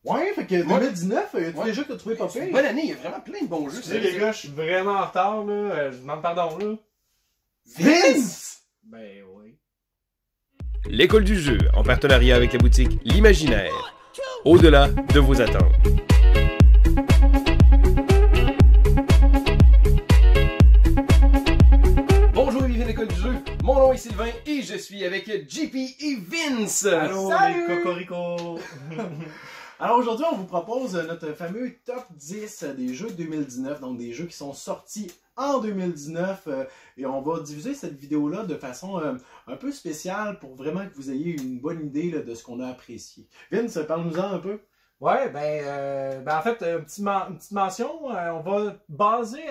Ouais, fait que 2019, y a-tu des jeux que t'as trouvé pas C'est une pire? bonne année, il y a vraiment plein de bons jeux. Excusez les gars, je suis vraiment en retard là. Je vous demande pardon là. Vince! Ben oui. L'école du jeu, en partenariat avec la boutique L'Imaginaire. Au-delà de vos attentes. Bonjour et bienvenue à l'école du jeu. Mon nom est Sylvain et je suis avec JP et Vince. Allô Salut! les cocoricots. Alors aujourd'hui, on vous propose notre fameux top 10 des jeux de 2019, donc des jeux qui sont sortis en 2019 et on va diviser cette vidéo-là de façon un peu spéciale pour vraiment que vous ayez une bonne idée là, de ce qu'on a apprécié. Vince, parle-nous-en un peu. Ouais, en fait, une petite mention, on va baser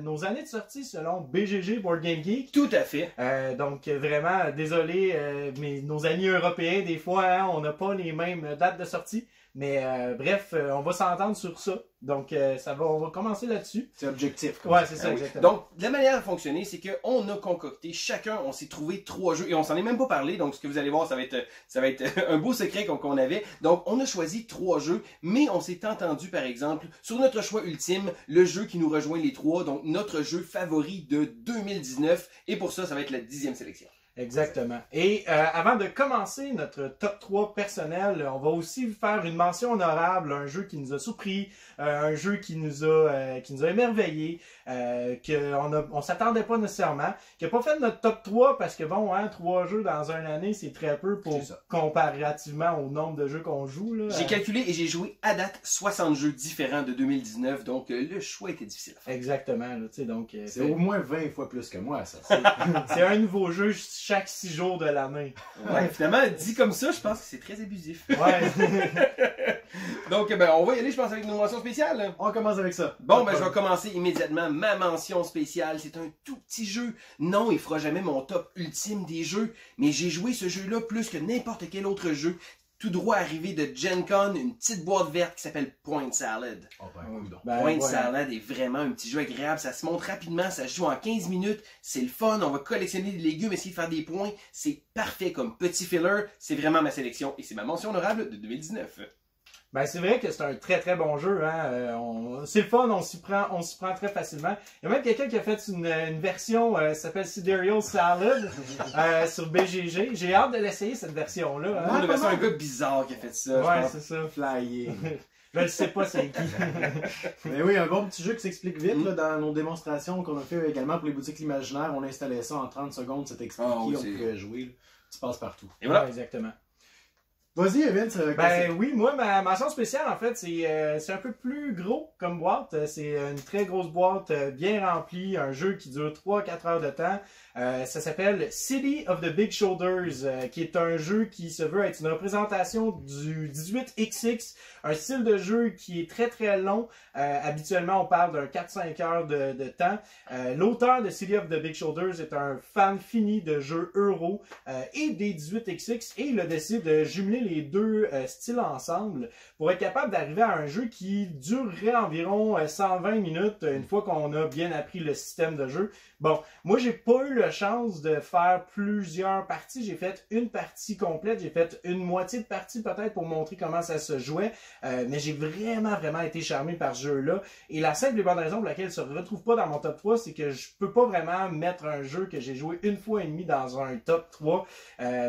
nos années de sortie selon BGG, Board Game Geek. Tout à fait. Donc vraiment, désolé, mais nos amis européens, des fois, hein, on n'a pas les mêmes dates de sortie. Mais bref, on va s'entendre sur ça. Donc on va commencer là-dessus. C'est objectif. Ouais, c'est ça, Ah oui. exactement. Donc, la manière de fonctionner, c'est qu'on a concocté, chacun, on s'est trouvé 3 jeux, et on s'en est même pas parlé, donc ce que vous allez voir, ça va être un beau secret qu'on avait. Donc, on a choisi 3 jeux, mais on s'est entendu, par exemple, sur notre choix ultime, le jeu qui nous rejoint les 3, donc notre jeu favori de 2019, et pour ça, ça va être la 10e sélection. Exactement. Et avant de commencer notre top 3 personnel, on va aussi vous faire une mention honorable, un jeu qui nous a surpris, un jeu qui nous a émerveillés, on s'attendait pas nécessairement, qui n'a pas fait notre top 3 parce que bon, hein, 3 jeux dans une année, c'est très peu pour comparativement au nombre de jeux qu'on joue. Là. J'ai calculé et j'ai joué à date 60 jeux différents de 2019, donc le choix était difficile à faire. Exactement. Là, donc, C'est au moins 20 fois plus que moi, ça. C'est un nouveau jeu chaque 6 jours de l'année. Ouais, finalement, dit comme ça, je pense que c'est très abusif. Ouais. Donc, on va y aller, je pense, avec nos mentions spéciales. On commence avec ça. Bon, je vais commencer immédiatement. Ma mention spéciale, c'est un tout petit jeu. Non, il fera jamais mon top ultime des jeux, mais j'ai joué ce jeu-là plus que n'importe quel autre jeu. Tout droit arrivé de Gen Con, une petite boîte verte qui s'appelle Point Salad. Oh, Point Salad est vraiment un petit jeu agréable. Ça se monte rapidement, ça se joue en 15 minutes. C'est le fun, on va collectionner des légumes, essayer de faire des points. C'est parfait comme petit filler. C'est vraiment ma sélection et c'est ma mention honorable de 2019. C'est vrai que c'est un très très bon jeu. Hein? C'est le fun, on s'y prend très facilement. Il y a même quelqu'un qui a fait une version qui s'appelle Sidereal Salad sur BGG. J'ai hâte de l'essayer cette version-là. Hein? C'est un gars bizarre qui a fait ça. Ouais, c'est ça. Flyer. Je ne sais pas c'est qui. Mais oui, un bon petit jeu qui s'explique vite là, dans nos démonstrations qu'on a fait également pour les boutiques L'Imaginaire. On installait ça en 30 secondes, c'est expliqué, on pouvait jouer. Là. Tu passes partout. Et voilà. Ouais, exactement. Vas-y, Vince. Oui, moi, ma mention spéciale, en fait, c'est un peu plus gros comme boîte. C'est une très grosse boîte, bien remplie, un jeu qui dure 3-4 heures de temps. Ça s'appelle City of the Big Shoulders, qui est un jeu qui se veut être une représentation du 18XX, un style de jeu qui est très très long. Habituellement, on parle d'un 4-5 heures de temps. L'auteur de City of the Big Shoulders est un fan fini de jeux euro et des 18XX et il a décidé de jumeler les deux styles ensemble pour être capable d'arriver à un jeu qui durerait environ 120 minutes une fois qu'on a bien appris le système de jeu. Bon, moi j'ai pas eu la chance de faire plusieurs parties, j'ai fait une partie complète, j'ai fait une moitié de partie peut-être pour montrer comment ça se jouait, mais j'ai vraiment été charmé par ce jeu-là. Et la simple et bonne raison pour laquelle il se retrouve pas dans mon top 3, c'est que je peux pas vraiment mettre un jeu que j'ai joué une fois et demie dans un top 3,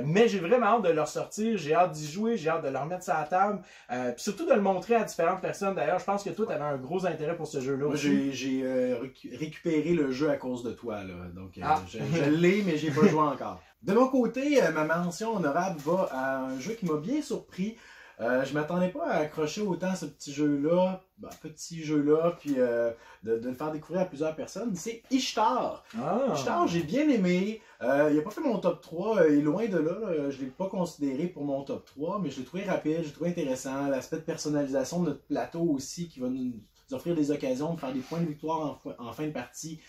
mais j'ai vraiment hâte de le ressortir, j'ai hâte d'y jouer, j'ai hâte de le remettre sur la table, puis surtout de le montrer à différentes personnes. D'ailleurs, je pense que toi, tu avais un gros intérêt pour ce jeu-là. Moi, j'ai récupéré le jeu à cause de toi, là. Donc, je l'ai, mais j'ai pas joué encore. De mon côté, ma mention honorable va à un jeu qui m'a bien surpris. Je m'attendais pas à accrocher autant à ce petit jeu-là, puis de le faire découvrir à plusieurs personnes. C'est Ishtar. Ishtar, j'ai bien aimé. Il n'a pas fait mon top 3, et loin de là, je ne l'ai pas considéré pour mon top 3, mais je l'ai trouvé rapide, je l'ai trouvé intéressant. L'aspect de personnalisation de notre plateau aussi, qui va nous offrir des occasions de faire des points de victoire en fin de partie.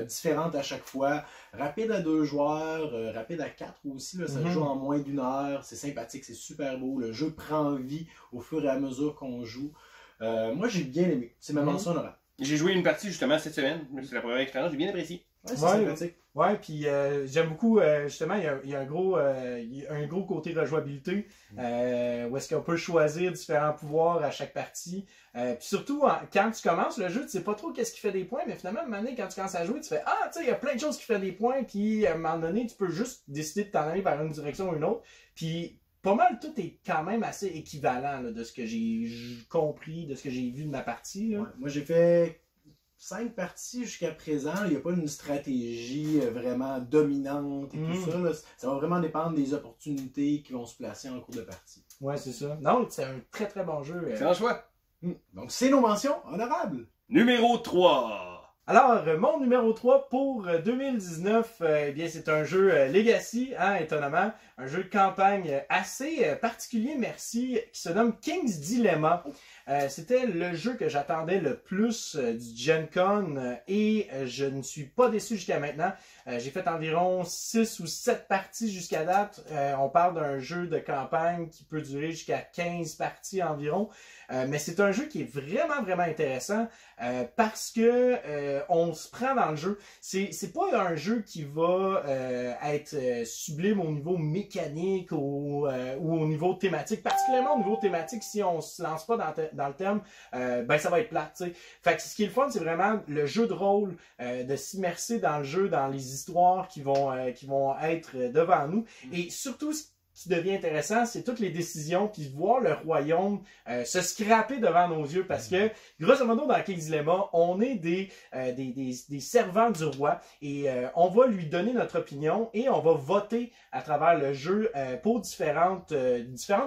Différentes à chaque fois, rapide à 2 joueurs, rapide à 4 aussi, là, ça joue en moins d'1 heure, c'est sympathique, c'est super beau, le jeu prend vie au fur et à mesure qu'on joue. Moi j'ai bien aimé, c'est ma mention honorable. J'ai joué une partie justement cette semaine, c'est la première expérience, j'ai bien apprécié. Ouais, c'est sympathique. Ouais, puis j'aime beaucoup, justement, il y a un gros côté rejouabilité, où est-ce qu'on peut choisir différents pouvoirs à chaque partie. Puis surtout, quand tu commences le jeu, tu sais pas trop qu'est-ce qui fait des points, mais finalement, à un moment donné, quand tu commences à jouer, tu fais « Ah, tu sais, il y a plein de choses qui font des points, puis à un moment donné, tu peux juste décider de t'en aller vers une direction ou une autre. » Puis pas mal, tout est quand même assez équivalent là, de ce que j'ai compris, de ce que j'ai vu de ma partie. Là. Ouais, moi, j'ai fait 5 parties jusqu'à présent. Il n'y a pas une stratégie vraiment dominante et tout ça. Là. Ça va vraiment dépendre des opportunités qui vont se placer en cours de partie. Ouais, c'est ça. Non, c'est un très très bon jeu. Excellent choix. Donc, c'est nos mentions honorables. Numéro 3. Alors, mon numéro 3 pour 2019, eh bien, c'est un jeu Legacy, hein, étonnamment. Un jeu de campagne assez particulier, merci, qui se nomme King's Dilemma. C'était le jeu que j'attendais le plus du Gen Con et je ne suis pas déçu jusqu'à maintenant. J'ai fait environ 6 ou 7 parties jusqu'à date. On parle d'un jeu de campagne qui peut durer jusqu'à 15 parties environ. Mais c'est un jeu qui est vraiment, vraiment intéressant parce que on se prend dans le jeu. C'est pas un jeu qui va être sublime au niveau mécanique ou au niveau thématique. Particulièrement au niveau thématique, si on se lance pas dans le thème, ben ça va être plate, tu sais. Fait que ce qui est le fun, c'est vraiment le jeu de rôle, de s'immerser dans le jeu, dans les histoires qui vont être devant nous. Et surtout, ce qui devient intéressant, c'est toutes les décisions, puis voir le royaume se scraper devant nos yeux, parce que, grosso modo, dans King's Dilemma, on est des servants du roi, et on va lui donner notre opinion, et on va voter à travers le jeu pour différentes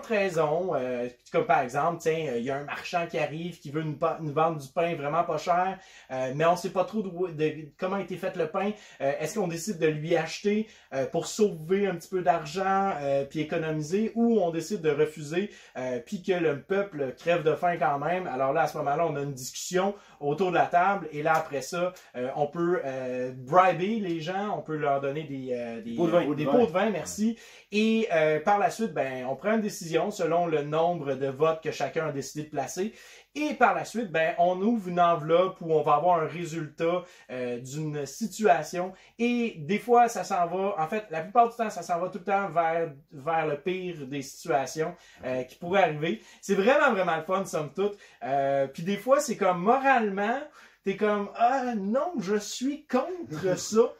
raisons, comme par exemple, tiens, il y a un marchand qui arrive, qui veut nous vendre du pain vraiment pas cher, mais on sait pas trop de comment a été fait le pain, est-ce qu'on décide de lui acheter pour sauver un petit peu d'argent, puis économiser, ou on décide de refuser, puis que le peuple crève de faim quand même. Alors là, à ce moment-là, on a une discussion autour de la table, et là, après ça, on peut briber les gens, on peut leur donner des pots de vin, merci, et par la suite, ben, on prend une décision selon le nombre de votes que chacun a décidé de placer, et par la suite, ben, on ouvre une enveloppe où on va avoir un résultat d'une situation, et des fois, ça s'en va, en fait, la plupart du temps, ça s'en va tout le temps vers le pire des situations qui pourraient arriver. C'est vraiment, vraiment le fun, somme toute. Puis des fois, c'est comme moralement, t'es comme, ah non, je suis contre ça.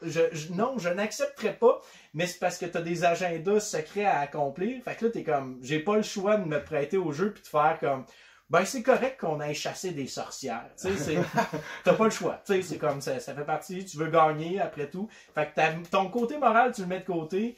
Non, je n'accepterai pas. Mais c'est parce que t'as des agendas secrets à accomplir. Fait que là, t'es comme, j'ai pas le choix de me prêter au jeu puis de faire comme, ben c'est correct qu'on aille chasser des sorcières. Tu sais, t'as pas le choix. Tu sais, c'est comme ça fait partie. Tu veux gagner après tout. Fait que ton côté moral, tu le mets de côté.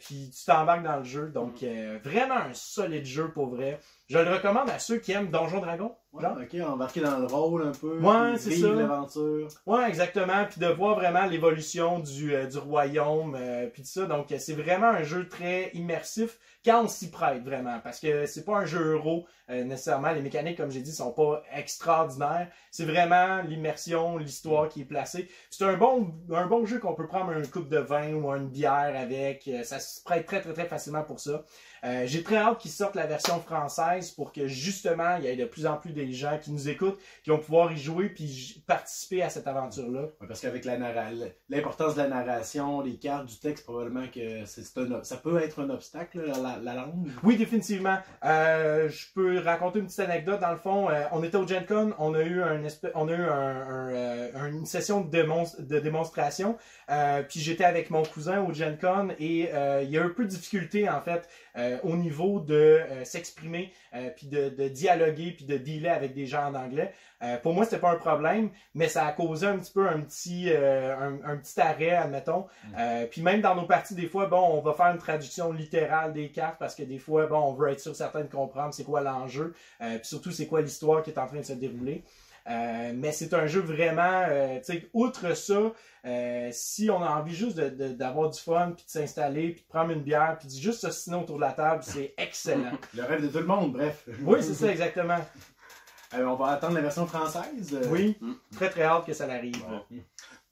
Puis tu t'embarques dans le jeu. Donc vraiment un solide jeu pour vrai. Je le recommande à ceux qui aiment Donjons Dragons. Ouais, ok, embarquer dans le rôle un peu. Ouais, c'est ça. Vivre l'aventure. Ouais, exactement. Puis de voir vraiment l'évolution du royaume. Puis tout ça. Donc c'est vraiment un jeu très immersif quand on s'y prête vraiment. Parce que c'est pas un jeu euro nécessairement. Les mécaniques, comme j'ai dit, sont pas extraordinaires. C'est vraiment l'immersion, l'histoire qui est placée. C'est un bon jeu qu'on peut prendre une coupe de vin ou une bière avec. Ça se prête très, très, très facilement pour ça. J'ai très hâte qu'ils sortent la version française pour que justement il y ait de plus en plus des gens qui nous écoutent, qui vont pouvoir y jouer puis participer à cette aventure-là. Ouais, parce qu'avec l'importance de la narration, les cartes, du texte, probablement que ça peut être un obstacle, la langue. Oui, définitivement. Je peux raconter une petite anecdote. Dans le fond, on était au Gen Con, on a eu une session de démonstration. Puis j'étais avec mon cousin au Gen Con et il y a eu un peu de difficulté en fait au niveau de s'exprimer, puis de dialoguer, puis de dealer avec des gens en anglais. Pour moi, c'était pas un problème, mais ça a causé un petit peu un petit arrêt, admettons. Puis même dans nos parties, des fois, bon, on va faire une traduction littérale des cartes parce que des fois, bon, on veut être sûr certain de comprendre c'est quoi l'enjeu, puis surtout c'est quoi l'histoire qui est en train de se dérouler. Mais c'est un jeu vraiment, tu sais, outre ça, si on a envie juste d'avoir du fun, puis de s'installer, puis de prendre une bière, puis de juste s'ostiner autour de la table, c'est excellent. Le rêve de tout le monde, bref. Oui, c'est ça, exactement. On va attendre la version française. Oui, très très hâte que ça arrive.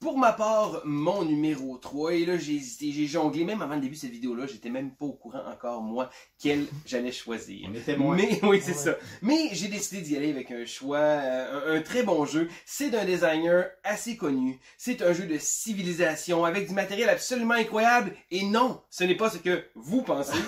Bon. Pour ma part, mon numéro 3, et là j'ai hésité, j'ai jonglé, même avant le début de cette vidéo-là, j'étais même pas au courant encore, moi, quel j'allais choisir. On était moins. Mais, oui, c'est ça. Mais j'ai décidé d'y aller avec un choix, un très bon jeu. C'est d'un designer assez connu. C'est un jeu de civilisation avec du matériel absolument incroyable. Et non, ce n'est pas ce que vous pensez.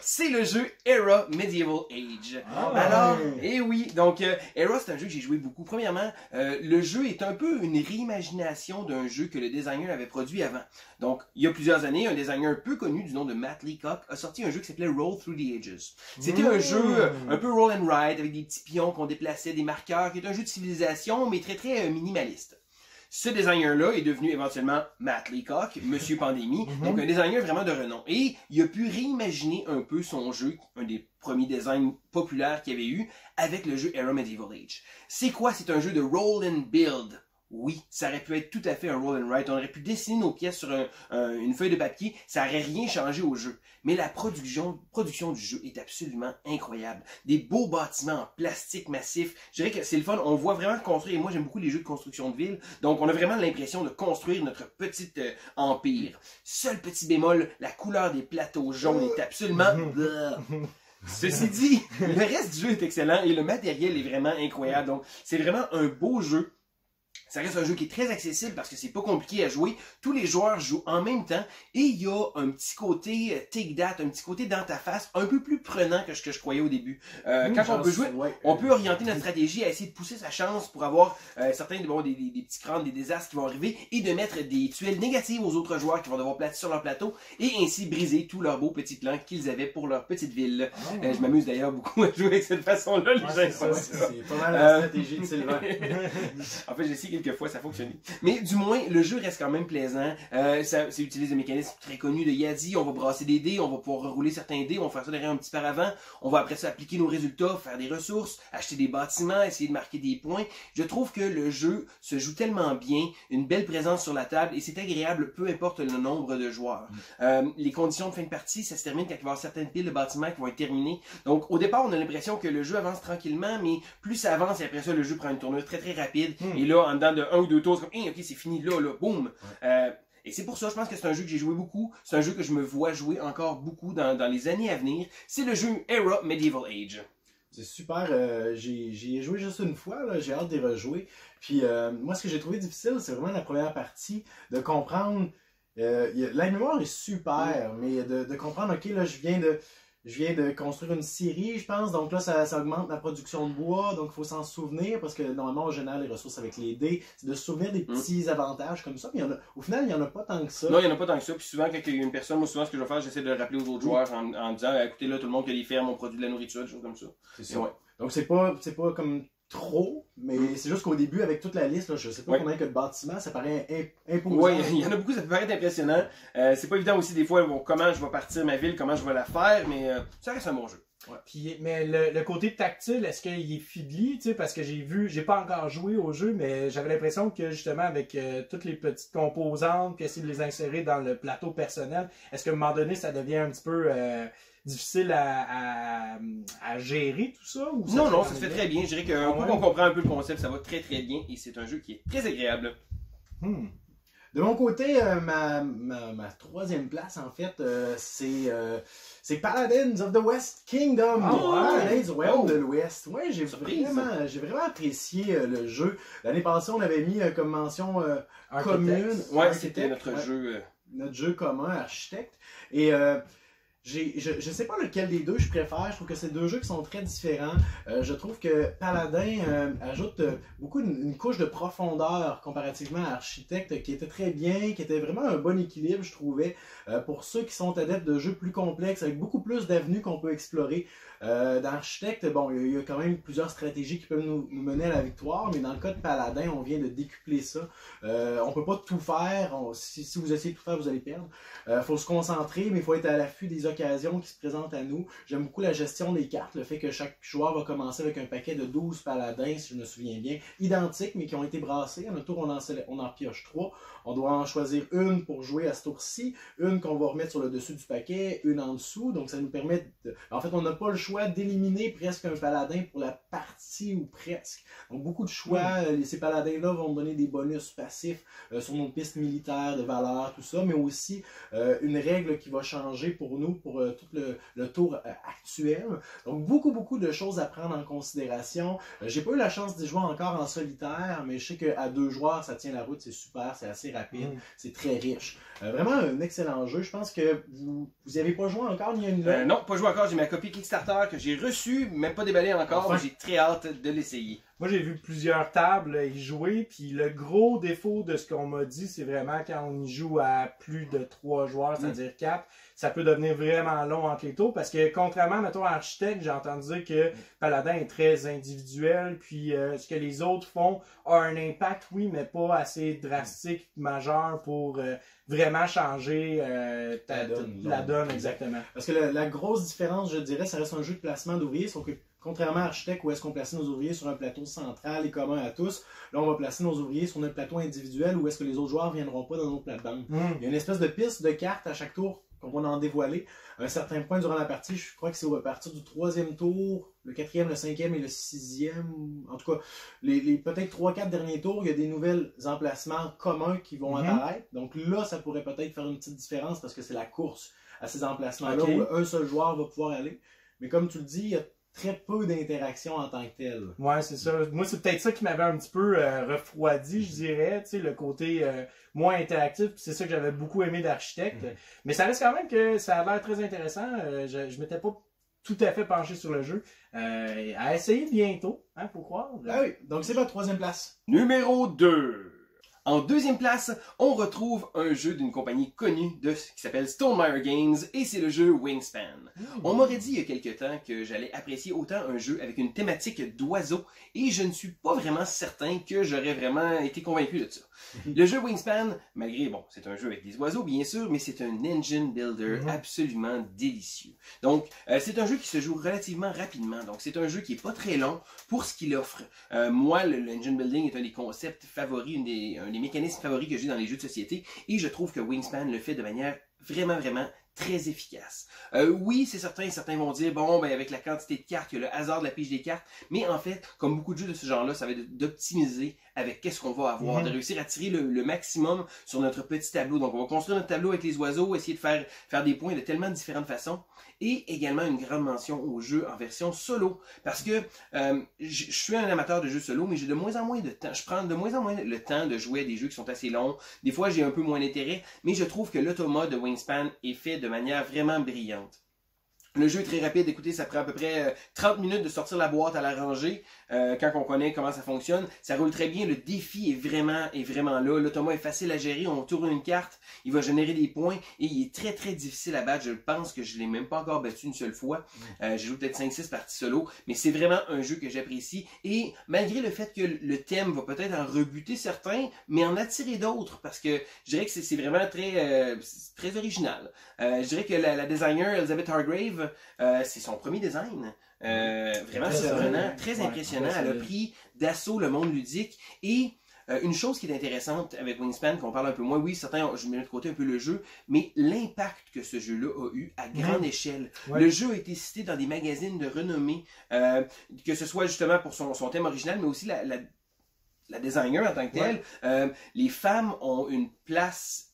C'est le jeu Era Medieval Age. Alors, et oui, donc Era, c'est un jeu que j'ai joué beaucoup. Premièrement, le jeu est un peu une réimagination d'un jeu que le designer avait produit avant. Donc, il y a plusieurs années, un designer peu connu du nom de Matt Leacock a sorti un jeu qui s'appelait Roll Through the Ages. C'était un jeu un peu roll and ride avec des petits pions qu'on déplaçait, des marqueurs, qui est un jeu de civilisation, mais très très minimaliste. Ce designer-là est devenu éventuellement Matt Leacock, Monsieur Pandémie, donc un designer vraiment de renom. Et il a pu réimaginer un peu son jeu, un des premiers designs populaires qu'il y avait eu, avec le jeu Era Medieval Age. C'est quoi? C'est un jeu de roll and build. Oui, ça aurait pu être tout à fait un roll and write. On aurait pu dessiner nos pièces sur une feuille de papier. Ça n'aurait rien changé au jeu. Mais la production du jeu est absolument incroyable. Des beaux bâtiments en plastique massif. Je dirais que c'est le fun. On voit vraiment construire. Et moi, j'aime beaucoup les jeux de construction de ville. Donc, on a vraiment l'impression de construire notre petit empire. Seul petit bémol, la couleur des plateaux jaunes est absolument... Ceci dit, le reste du jeu est excellent et le matériel est vraiment incroyable. Donc, c'est vraiment un beau jeu. Ça reste un jeu qui est très accessible parce que c'est pas compliqué à jouer. Tous les joueurs jouent en même temps et il y a un petit côté take that, un petit côté dans ta face, un peu plus prenant que ce que je croyais au début. Quand on peut jouer, on peut orienter notre stratégie à essayer de pousser sa chance pour avoir certains des petits crânes, des désastres qui vont arriver et de mettre des tuiles négatives aux autres joueurs qui vont devoir placer sur leur plateau et ainsi briser tous leurs beaux petits plans qu'ils avaient pour leur petite ville. Je m'amuse d'ailleurs beaucoup à jouer avec cette façon-là. C'est pas mal la stratégie de Sylvain. En fait, j'ai essayé quelques fois, ça a fonctionné. Mais du moins, le jeu reste quand même plaisant. Ça utilise des mécanismes très connus de Yadi. On va brasser des dés, on va pouvoir rouler certains dés, on va faire ça derrière un petit paravent. On va après ça appliquer nos résultats, faire des ressources, acheter des bâtiments, essayer de marquer des points. Je trouve que le jeu se joue tellement bien, une belle présence sur la table et c'est agréable peu importe le nombre de joueurs. Les conditions de fin de partie, ça se termine quand il va y avoir certaines piles de bâtiments qui vont être terminées. Donc au départ, on a l'impression que le jeu avance tranquillement, mais plus ça avance et après ça, le jeu prend une tournure très très rapide. Et là, en dedans de 1 ou 2 tours, c'est comme, ok, c'est fini là, boum. Et c'est pour ça, je pense que c'est un jeu que j'ai joué beaucoup. C'est un jeu que je me vois jouer encore beaucoup dans les années à venir. C'est le jeu Era Medieval Age. C'est super, j'y ai joué juste une fois, j'ai hâte d'y rejouer. Puis moi, ce que j'ai trouvé difficile, c'est vraiment la première partie, de comprendre, la mémoire est super, mais de comprendre, ok, là, je viens de construire une scierie, je pense, donc là, ça augmente ma production de bois, donc il faut s'en souvenir, parce que normalement, on génère les ressources avec les dés, c'est de se souvenir des petits avantages comme ça, mais au final, il n'y en a pas tant que ça. Non, il n'y en a pas tant que ça, puis souvent, quand il y a une personne, moi, souvent, ce que je vais faire, j'essaie de le rappeler aux autres joueurs en disant, écoutez, là, tout le monde qui a des fermes, on produit de la nourriture, des choses comme ça. C'est ça. Ouais. Donc, c'est pas comme trop, mais c'est juste qu'au début, avec toute la liste, là, je sais pas combien que de bâtiments, ça paraît imposant. Oui, il y en a beaucoup, ça peut paraître impressionnant. C'est pas évident aussi des fois, comment je vais partir ma ville, comment je vais la faire, mais ça reste un bon jeu. Ouais. Puis, mais le côté tactile, est-ce qu'il est fiddly, tu sais, parce que j'ai pas encore joué au jeu, mais j'avais l'impression que justement avec toutes les petites composantes, puis essayer de les insérer dans le plateau personnel, est-ce qu'à un moment donné, ça devient un petit peu difficile à gérer tout ça? Ou non, ça se fait très bien. Je dirais qu'un coup qu'on comprend un peu le concept, ça va très très bien et c'est un jeu qui est très agréable. De mon côté, ma troisième place, en fait, c'est Paladins of the West Kingdom. Paladins de l'Ouest. Ouais, j'ai vraiment apprécié le jeu. L'année passée, on avait mis comme mention commune. Ouais, c'était notre jeu. Notre jeu commun, Architecte. Et je sais pas lequel des deux je préfère, je trouve que c'est deux jeux qui sont très différents. Je trouve que Paladin ajoute beaucoup une couche de profondeur comparativement à Architecte qui était très bien, qui était vraiment un bon équilibre je trouvais, pour ceux qui sont adeptes de jeux plus complexes avec beaucoup plus d'avenues qu'on peut explorer. Dans Architecte, bon, il y a quand même plusieurs stratégies qui peuvent nous mener à la victoire, mais dans le cas de Paladin, on vient de décupler ça. On peut pas tout faire, si vous essayez de tout faire, vous allez perdre. Faut se concentrer, mais il faut être à l'affût des occasions qui se présentent à nous. J'aime beaucoup la gestion des cartes, le fait que chaque joueur va commencer avec un paquet de 12 paladins, si je me souviens bien, identiques, mais qui ont été brassés. À notre tour, on en pioche 3. On doit en choisir une pour jouer à ce tour-ci, une qu'on va remettre sur le dessus du paquet, une en dessous. Donc, ça nous permet En fait, on n'a pas le choix d'éliminer presque un paladin pour la partie ou presque. Donc, beaucoup de choix. Ces paladins-là vont donner des bonus passifs sur nos pistes militaires, de valeur, tout ça, mais aussi une règle qui va changer pour nous pour tout le tour actuel. Donc, beaucoup de choses à prendre en considération. J'ai pas eu la chance d'y jouer encore en solitaire, mais je sais qu'à 2 joueurs, ça tient la route, c'est super, c'est assez rapide, c'est très riche. Vraiment un excellent jeu. Je pense que vous y avez pas joué encore, ni une non, pas joué encore. J'ai ma copie Kickstarter que j'ai reçue, même pas déballée encore, mais j'ai très hâte de l'essayer. Moi, j'ai vu plusieurs tables y jouer, puis le gros défaut de ce qu'on m'a dit, c'est vraiment quand on y joue à plus de 3 joueurs, c'est-à-dire 4, ça peut devenir vraiment long entre les tours, parce que contrairement, mettons, à Architecte, j'ai entendu dire que Paladin est très individuel, puis ce que les autres font a un impact, oui, mais pas assez drastique, majeur pour vraiment changer la donne, exactement. Parce que la grosse différence, je dirais, ça reste un jeu de placement d'ouvriers, sauf que contrairement à Architecte, où est-ce qu'on plaçait nos ouvriers sur un plateau central et commun à tous, là on va placer nos ouvriers sur un plateau individuel où est-ce que les autres joueurs ne viendront pas dans nos plates-bandes. Il y a une espèce de piste de cartes à chaque tour qu'on va en dévoiler. À un certain point durant la partie, je crois que c'est à partir du 3e tour, le 4e, le 5e et le 6e, en tout cas, les peut-être 3-4 derniers tours, il y a des nouvelles emplacements communs qui vont apparaître. Donc là, ça pourrait peut-être faire une petite différence parce que c'est la course à ces emplacements-là où un seul joueur va pouvoir aller. Mais comme tu le dis, il y a très peu d'interaction en tant que telle. Ouais, c'est ça. Moi, c'est peut-être ça qui m'avait un petit peu refroidi, je dirais, tu sais, le côté moins interactif. C'est ça que j'avais beaucoup aimé d'Architecte. Mais ça reste quand même que ça a l'air très intéressant. Je m'étais pas tout à fait penché sur le jeu. À essayer bientôt, hein, faut croire. Ah oui, donc c'est votre 3e place. Numéro 2. En 2e place, on retrouve un jeu d'une compagnie connue qui s'appelle Stonemaier Games et c'est le jeu Wingspan. On m'aurait dit il y a quelque temps que j'allais apprécier autant un jeu avec une thématique d'oiseaux et je ne suis pas vraiment certain que j'aurais vraiment été convaincu de ça. Le jeu Wingspan, malgré, bon, c'est un jeu avec des oiseaux bien sûr, mais c'est un engine builder absolument délicieux. Donc, c'est un jeu qui se joue relativement rapidement, donc c'est un jeu qui est pas très long pour ce qu'il offre. Moi, l'engine building est un des concepts favoris, un des mécanismes favoris que j'ai dans les jeux de société et je trouve que Wingspan le fait de manière vraiment très efficace. Oui, c'est certain, certains vont dire, bon, ben avec la quantité de cartes, il y a le hasard de la pige des cartes, mais en fait, comme beaucoup de jeux de ce genre-là, ça va être d'optimiser avec qu'est-ce qu'on va avoir, de réussir à tirer le maximum sur notre petit tableau. Donc, on va construire notre tableau avec les oiseaux, essayer de faire des points de tellement différentes façons, et également une grande mention au jeu en version solo, parce que je suis un amateur de jeux solo, mais j'ai de moins en moins de temps. Je prends de moins en moins le temps de jouer à des jeux qui sont assez longs. Des fois, j'ai un peu moins d'intérêt, mais je trouve que l'automa de Wingspan est fait de manière vraiment brillante. Le jeu est très rapide, écoutez, ça prend à peu près 30 minutes de sortir la boîte à la rangée, quand on connaît comment ça fonctionne. Ça roule très bien, le défi est vraiment là. L'automa est facile à gérer, on tourne une carte, il va générer des points et il est très difficile à battre. Je pense que je l'ai même pas encore battu une seule fois. J'ai joué peut-être 5-6 parties solo, mais c'est vraiment un jeu que j'apprécie. Et malgré le fait que le thème va peut-être en rebuter certains, mais en attirer d'autres, parce que je dirais que c'est vraiment très original. Je dirais que la designer Elizabeth Hargrave, c'est son premier design. Vraiment surprenant, très impressionnant. Elle a pris d'assaut le monde ludique. Et une chose qui est intéressante avec Wingspan, qu'on parle un peu moins, oui, certains, je mets de côté un peu le jeu, mais l'impact que ce jeu-là a eu à grande échelle. Le jeu a été cité dans des magazines de renommée, que ce soit justement pour son thème original, mais aussi la designer en tant que telle. Les femmes ont une place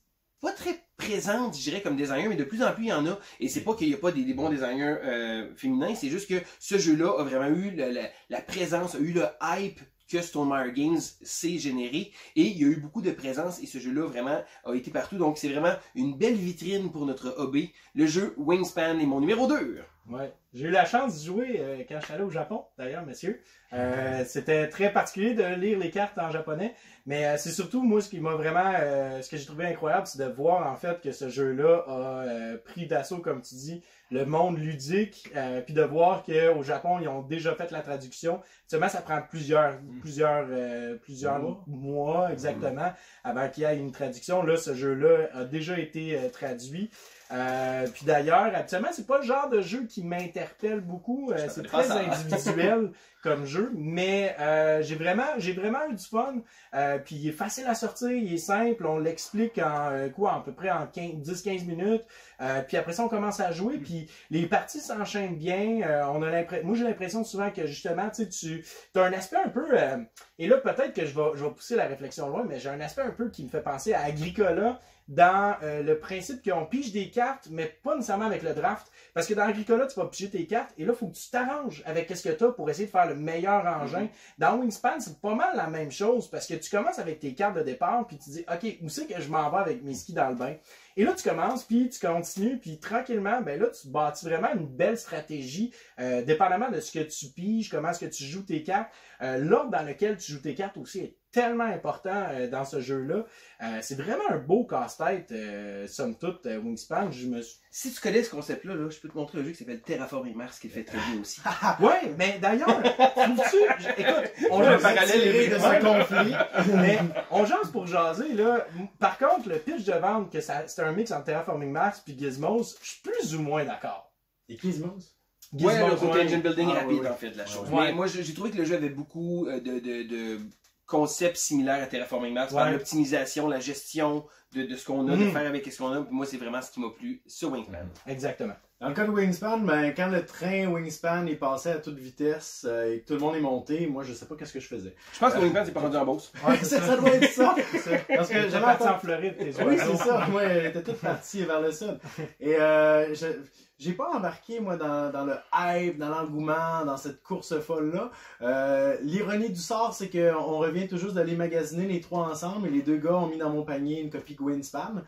pas très présente, je dirais, comme designer, mais de plus en plus il y en a. Et c'est pas qu'il n'y a pas des bons designers féminins, c'est juste que ce jeu-là a vraiment eu la présence, a eu le hype que Stonemaier Games s'est généré. Et il y a eu beaucoup de présence et ce jeu-là vraiment a été partout. Donc c'est vraiment une belle vitrine pour notre hobby. Le jeu Wingspan est mon numéro 2. Ouais. J'ai eu la chance d'y jouer quand je suis allé au Japon, d'ailleurs, messieurs. C'était très particulier de lire les cartes en japonais, mais c'est surtout, moi, ce qui m'a vraiment, ce que j'ai trouvé incroyable, c'est de voir, en fait, que ce jeu-là a pris d'assaut, comme tu dis, le monde ludique, puis de voir qu'au Japon, ils ont déjà fait la traduction. Seulement, ça prend plusieurs mois, exactement, avant qu'il y ait une traduction. Là, ce jeu-là a déjà été traduit. Puis d'ailleurs, habituellement, c'est pas le genre de jeu qui m'interpelle beaucoup. C'est très individuel comme jeu, mais j'ai vraiment eu du fun. Puis il est facile à sortir, il est simple, on l'explique en à peu près en 10-15 minutes. Puis après ça, on commence à jouer, puis les parties s'enchaînent bien. Moi, j'ai l'impression souvent que justement, tu as un aspect un peu... et là, peut-être que je vais pousser la réflexion loin, mais j'ai un aspect un peu qui me fait penser à Agricola, dans le principe qu'on pige des cartes, mais pas nécessairement avec le draft. Parce que dans Agricola, tu vas piger tes cartes, et là, il faut que tu t'arranges avec ce que tu as pour essayer de faire le meilleur engin. Dans Wingspan, c'est pas mal la même chose, parce que tu commences avec tes cartes de départ, puis tu dis, OK, où c'est que je m'en vais avec mes skis dans le bain? Et là, tu commences, puis tu continues, puis tranquillement, ben là, tu bâtis vraiment une belle stratégie, dépendamment de ce que tu piges, comment est-ce que tu joues tes cartes. L'ordre dans lequel tu joues tes cartes aussi est tellement important dans ce jeu-là. C'est vraiment un beau casse-tête, somme toute, Wingspan. Si tu connais ce concept-là, je peux te montrer un jeu qui s'appelle Terraforming Mars, qui est fait très bien aussi. Ouais, mais d'ailleurs, trouves-tu... Écoute, on jase parallèle de ce conflit. Mais on jase pour jaser, là. Par contre, le pitch de vente, que c'est un mix entre Terraforming Mars et Gizmos, je suis plus ou moins d'accord. Et Gizmos? Ouais, le côté engine building rapide, ouais. en fait, de la chose. Ouais. Mais moi, j'ai trouvé que le jeu avait beaucoup de concepts similaires à Terraforming Mars, par l'optimisation, la gestion de ce qu'on a, de faire avec ce qu'on a. Puis moi, c'est vraiment ce qui m'a plu sur Wingspan. Exactement. Dans le cas de Wingspan, ben, quand le train Wingspan est passé à toute vitesse et que tout le monde est monté, moi je sais pas qu'est-ce que je faisais. Je pense que Wingspan c'est pas rendu en Beauce. Ouais, ça doit être ça. Parce que j'avais parti en Floride, tes Oui, c'est ça. Moi, elle était toute partie vers le sud. Et j'ai pas embarqué, moi, dans le hype, dans l'engouement, dans cette course folle-là. L'ironie du sort, c'est qu'on revient tout juste d'aller magasiner les trois ensemble et les deux gars ont mis dans mon panier une copie Wingspan.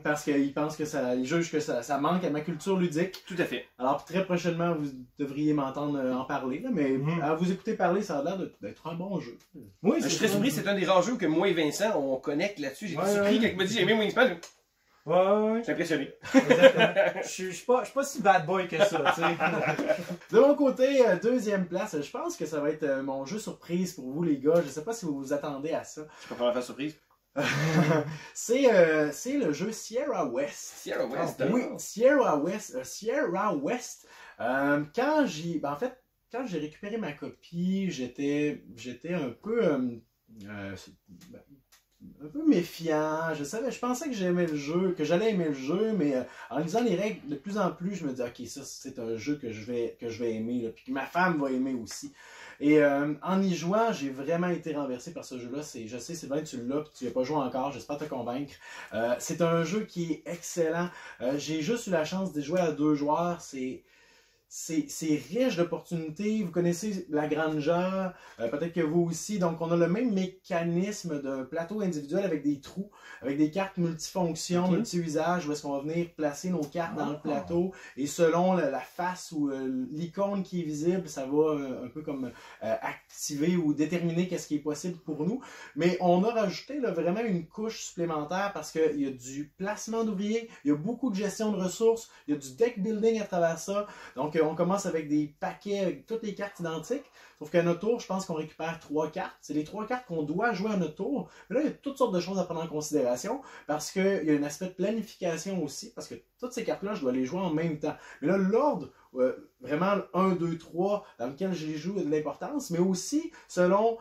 Parce qu'ils pensent que ils jugent que ça manque à ma culture ludique. Tout à fait. Alors très prochainement, vous devriez m'entendre en parler, là, mais à vous écouter parler, ça a l'air d'être un bon jeu. Oui, je suis très surpris, c'est un des rares jeux que moi et Vincent, on connecte là-dessus. J'ai été surpris quand il m'a dit j'ai aimé Wingspan. Ouais. Je suis impressionné. Je suis pas si bad boy que ça, tu sais. De mon côté, deuxième place, je pense que ça va être mon jeu surprise pour vous les gars. Je sais pas si vous vous attendez à ça. Je peux pas faire surprise. C'est le jeu Sierra West. Sierra West. Oui, Sierra West. Quand j'ai récupéré ma copie, j'étais un peu méfiant. Je pensais que j'aimais le jeu, que j'allais aimer le jeu, mais en lisant les règles de plus en plus, je me dis ok, ça c'est un jeu que je vais aimer, là, puis que ma femme va aimer aussi. Et en y jouant, j'ai vraiment été renversé par ce jeu-là. Je sais, Sylvain, tu l'as, puis tu n'y as pas joué encore, j'espère te convaincre. C'est un jeu qui est excellent. J'ai juste eu la chance de jouer à 2 joueurs. C'est riche d'opportunités. Vous connaissez la Granja, peut-être que vous aussi. Donc, on a le même mécanisme d'un plateau individuel avec des trous, avec des cartes multifonctions, multi-usages, où est-ce qu'on va venir placer nos cartes dans le plateau. Et selon la face ou l'icône qui est visible, ça va un peu comme activer ou déterminer qu'est-ce qui est possible pour nous. Mais on a rajouté là, vraiment une couche supplémentaire parce qu'il y a du placement d'ouvriers, il y a beaucoup de gestion de ressources, il y a du deck building à travers ça. Donc, on commence avec des paquets avec toutes les cartes identiques. Sauf qu'à notre tour, je pense qu'on récupère 3 cartes. C'est les 3 cartes qu'on doit jouer à notre tour. Mais là, il y a toutes sortes de choses à prendre en considération parce qu'il y a un aspect de planification aussi. Parce que toutes ces cartes-là, je dois les jouer en même temps. Mais là, l'ordre, vraiment 1, 2, 3, dans lequel je les joue, a de l'importance. Mais aussi, selon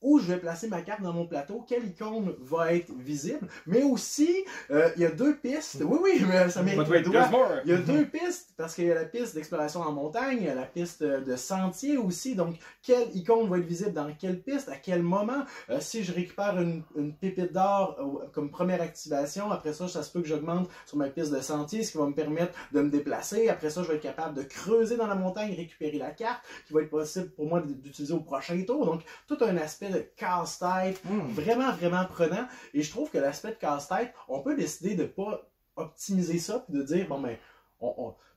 où je vais placer ma carte dans mon plateau, quelle icône va être visible. Mais aussi, il y a 2 pistes. Oui, mais ça mérite le doigt. Il y a 2 pistes parce qu'il y a la piste d'exploration en montagne, il y a la piste de sentier aussi. Donc, quelle icône va être visible dans quelle piste, à quel moment. Si je récupère une pépite d'or comme première activation, après ça se peut que j'augmente sur ma piste de sentier, ce qui va me permettre de me déplacer. Après ça, je vais être capable de creuser dans la montagne, récupérer la carte, qui va être possible pour moi d'utiliser au prochain tour. Donc, tout un aspect de casse-tête, vraiment, vraiment prenant. Et je trouve que l'aspect de casse-tête, on peut décider de ne pas optimiser ça, puis de dire, bon, ben,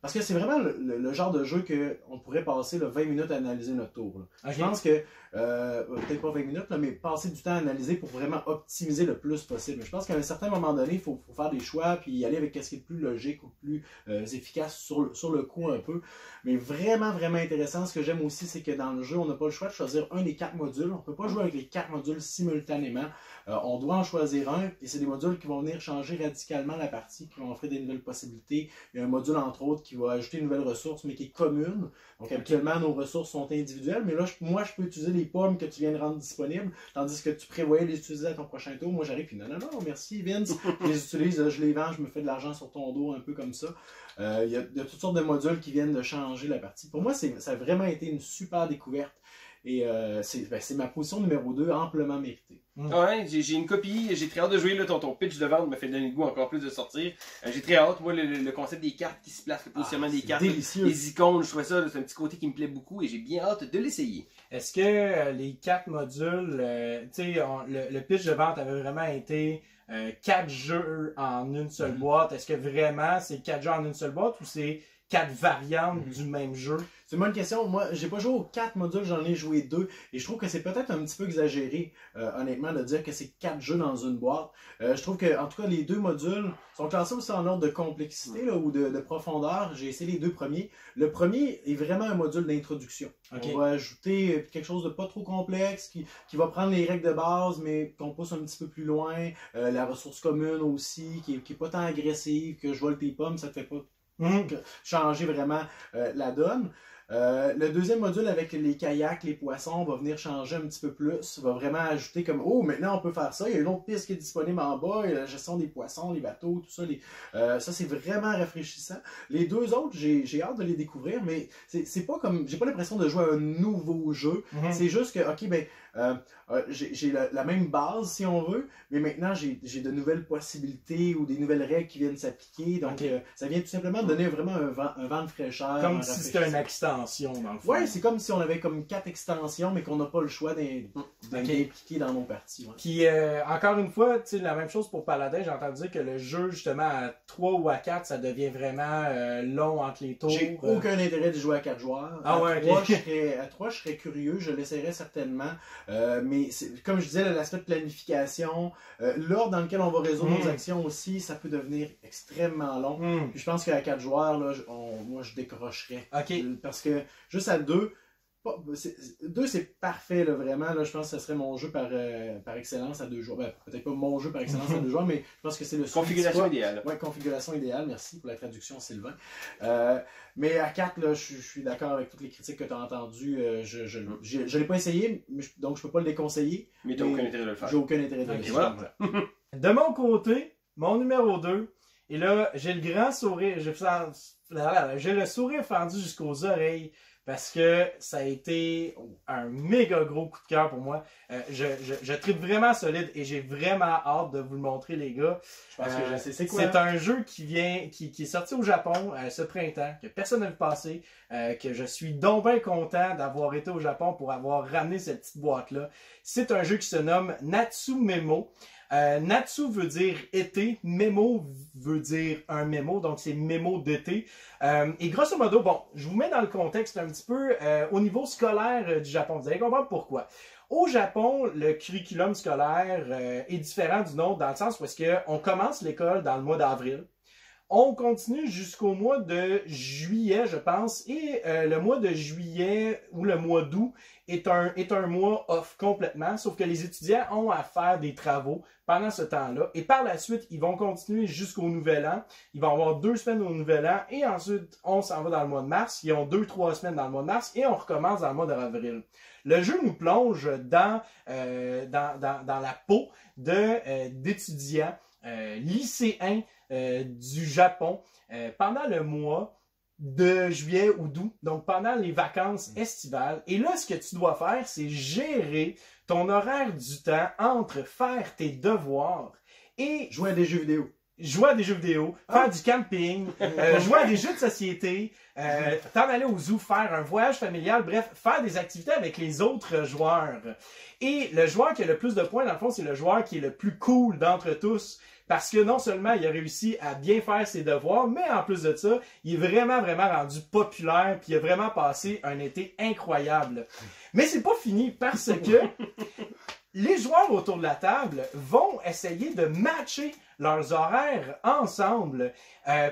parce que c'est vraiment le genre de jeu qu'on pourrait passer 20 minutes à analyser notre tour. Okay. Je pense que, peut-être pas 20 minutes, là, mais passer du temps à analyser pour vraiment optimiser le plus possible. Je pense qu'à un certain moment donné, il faut faire des choix puis y aller avec ce qui est le plus logique ou le plus efficace sur le coup un peu. Mais vraiment, vraiment intéressant. Ce que j'aime aussi, c'est que dans le jeu, on n'a pas le choix de choisir un des 4 modules. On ne peut pas jouer avec les 4 modules simultanément. On doit en choisir un et c'est des modules qui vont venir changer radicalement la partie, qui vont offrir des nouvelles possibilités. Il y a un module, entre autres, qui va ajouter une nouvelle ressource, mais qui est commune. Donc, habituellement, nos ressources sont individuelles, mais là, moi, je peux utiliser les pommes que tu viens de rendre disponibles, tandis que tu prévoyais les utiliser à ton prochain tour. Moi, j'arrive, puis non, merci, Vince. Je les utilise, je les vends, je me fais de l'argent sur ton dos, un peu comme ça. Il y a toutes sortes de modules qui viennent de changer la partie. Pour moi, ça a vraiment été une super découverte. Et c'est ma position numéro 2, amplement méritée. Ouais, j'ai une copie, j'ai très hâte de jouer. Là, ton pitch de vente me fait donner le goût encore plus de sortir. J'ai très hâte. Moi, le concept des cartes qui se placent, le positionnement des cartes, délicieux. les icônes, je trouvais ça, c'est un petit côté qui me plaît beaucoup et j'ai bien hâte de l'essayer. Est-ce que les 4 modules, tu sais, le pitch de vente avait vraiment été 4 jeux en une seule boîte? Est-ce que vraiment c'est 4 jeux en une seule boîte ou c'est 4 variantes du même jeu? C'est une bonne question. Moi, j'ai pas joué aux 4 modules, j'en ai joué 2. Et je trouve que c'est peut-être un petit peu exagéré, honnêtement, de dire que c'est 4 jeux dans une boîte. Je trouve que, en tout cas, les 2 modules sont classés aussi en ordre de complexité là, ou de profondeur. J'ai essayé les 2 premiers. Le premier est vraiment un module d'introduction. Okay. On va ajouter quelque chose de pas trop complexe, qui va prendre les règles de base, mais qu'on pousse un petit peu plus loin. La ressource commune aussi, qui est pas tant agressive, que je vole tes pommes, ça te fait pas changer vraiment la donne. Le deuxième module avec les kayaks, les poissons, va venir changer un petit peu plus, va vraiment ajouter comme oh maintenant on peut faire ça, il y a une autre piste qui est disponible en bas, il y a la gestion des poissons, les bateaux, tout ça, ça c'est vraiment rafraîchissant. Les 2 autres, j'ai hâte de les découvrir, mais c'est pas comme, j'ai pas l'impression de jouer à un nouveau jeu, c'est juste que ok ben j'ai la même base si on veut, mais maintenant j'ai de nouvelles possibilités ou des nouvelles règles qui viennent s'appliquer, donc ça vient tout simplement donner vraiment un vent de fraîcheur. Comme si c'était une extension dans le fond. Ouais, c'est comme si on avait comme 4 extensions, mais qu'on n'a pas le choix d'impliquer dans nos parties. Ouais. Puis encore une fois, tu sais, la même chose pour Paladin, j'ai entendu dire que le jeu justement à 3 ou à 4, ça devient vraiment long entre les tours. J'ai aucun intérêt de jouer à 4 joueurs. Ah ouais, à 3, je serais curieux, je l'essayerais certainement. Mais comme je disais, l'aspect de planification, l'ordre dans lequel on va résoudre nos actions aussi, ça peut devenir extrêmement long. Puis je pense qu'à 4 joueurs, là, moi je décrocherais. Parce que juste à 2, 2 c'est parfait là, vraiment. Là, je pense que ce serait mon jeu par excellence à 2 joueurs. Ben, peut-être pas mon jeu par excellence à 2 joueurs, mais je pense que c'est le configuration idéale. Ouais, configuration idéale. Merci pour la traduction, Sylvain. Mais à 4, là, je suis d'accord avec toutes les critiques que tu as entendues. Je l'ai pas essayé, donc je peux pas le déconseiller. Mais tu n'as aucun intérêt de le faire. J'ai aucun intérêt de le faire. Voilà. De mon côté, mon numéro 2, et là, j'ai le grand sourire, j'ai le sourire fendu jusqu'aux oreilles parce que ça a été un méga gros coup de cœur pour moi. Je tripe vraiment solide et j'ai vraiment hâte de vous le montrer, les gars. Je pense que je sais c'est quoi. C'est un jeu qui est sorti au Japon ce printemps, que personne n'a vu passer, que je suis donc bien content d'avoir été au Japon pour avoir ramené cette petite boîte-là. C'est un jeu qui se nomme Natsu Memo. Natsu veut dire été, Memo veut dire un mémo, donc c'est mémo d'été. Et grosso modo, bon, je vous mets dans le contexte un petit peu au niveau scolaire du Japon. Vous allez comprendre pourquoi. Au Japon, le curriculum scolaire est différent du nôtre dans le sens où est-ce qu'on commence l'école dans le mois d'avril. On continue jusqu'au mois de juillet, je pense, et le mois de juillet ou le mois d'août est un mois off complètement, sauf que les étudiants ont à faire des travaux pendant ce temps-là, et par la suite, ils vont continuer jusqu'au Nouvel An. Ils vont avoir 2 semaines au Nouvel An, et ensuite, on s'en va dans le mois de mars. Ils ont 2-3 semaines dans le mois de mars, et on recommence dans le mois d'avril. Le jeu nous plonge dans la peau d'étudiants lycéens du Japon pendant le mois de juillet ou d'août, donc pendant les vacances estivales. Et là, ce que tu dois faire, c'est gérer ton horaire du temps entre faire tes devoirs et jouer à des jeux vidéo. jouer à des jeux vidéo, faire du camping, jouer à des jeux de société, t'en aller au zoo, faire un voyage familial, bref, faire des activités avec les autres joueurs. Et le joueur qui a le plus de points, dans le fond, c'est le joueur qui est le plus cool d'entre tous. Parce que non seulement il a réussi à bien faire ses devoirs, mais en plus de ça, il est vraiment rendu populaire, puis il a vraiment passé un été incroyable. Mais c'est pas fini parce que les joueurs autour de la table vont essayer de matcher leurs horaires ensemble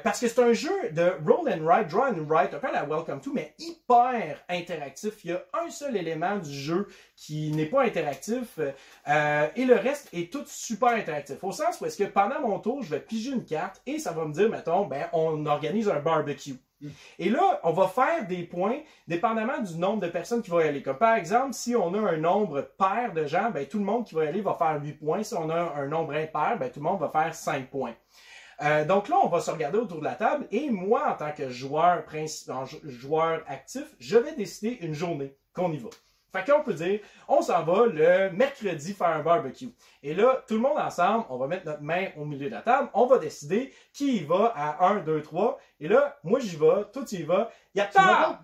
parce que c'est un jeu de roll and write, draw and write, un peu à la Welcome To, mais hyper interactif. Il y a un seul élément du jeu qui n'est pas interactif et le reste est tout super interactif. Au sens où est-ce que pendant mon tour, je vais piger une carte et ça va me dire, mettons, ben, on organise un barbecue. Et là, on va faire des points dépendamment du nombre de personnes qui vont y aller. Comme par exemple, si on a un nombre pair de gens, ben, tout le monde qui va y aller va faire 8 points. Si on a un nombre impair, ben, tout le monde va faire 5 points. Donc là, on va se regarder autour de la table et moi, en tant que joueur actif, je vais décider une journée qu'on y va. Fait qu'on peut dire, on s'en va le mercredi faire un barbecue. Et là, tout le monde ensemble, on va mettre notre main au milieu de la table, on va décider qui y va à 1, 2, 3. Et là, moi j'y vais, toi tu y vas. Yatta!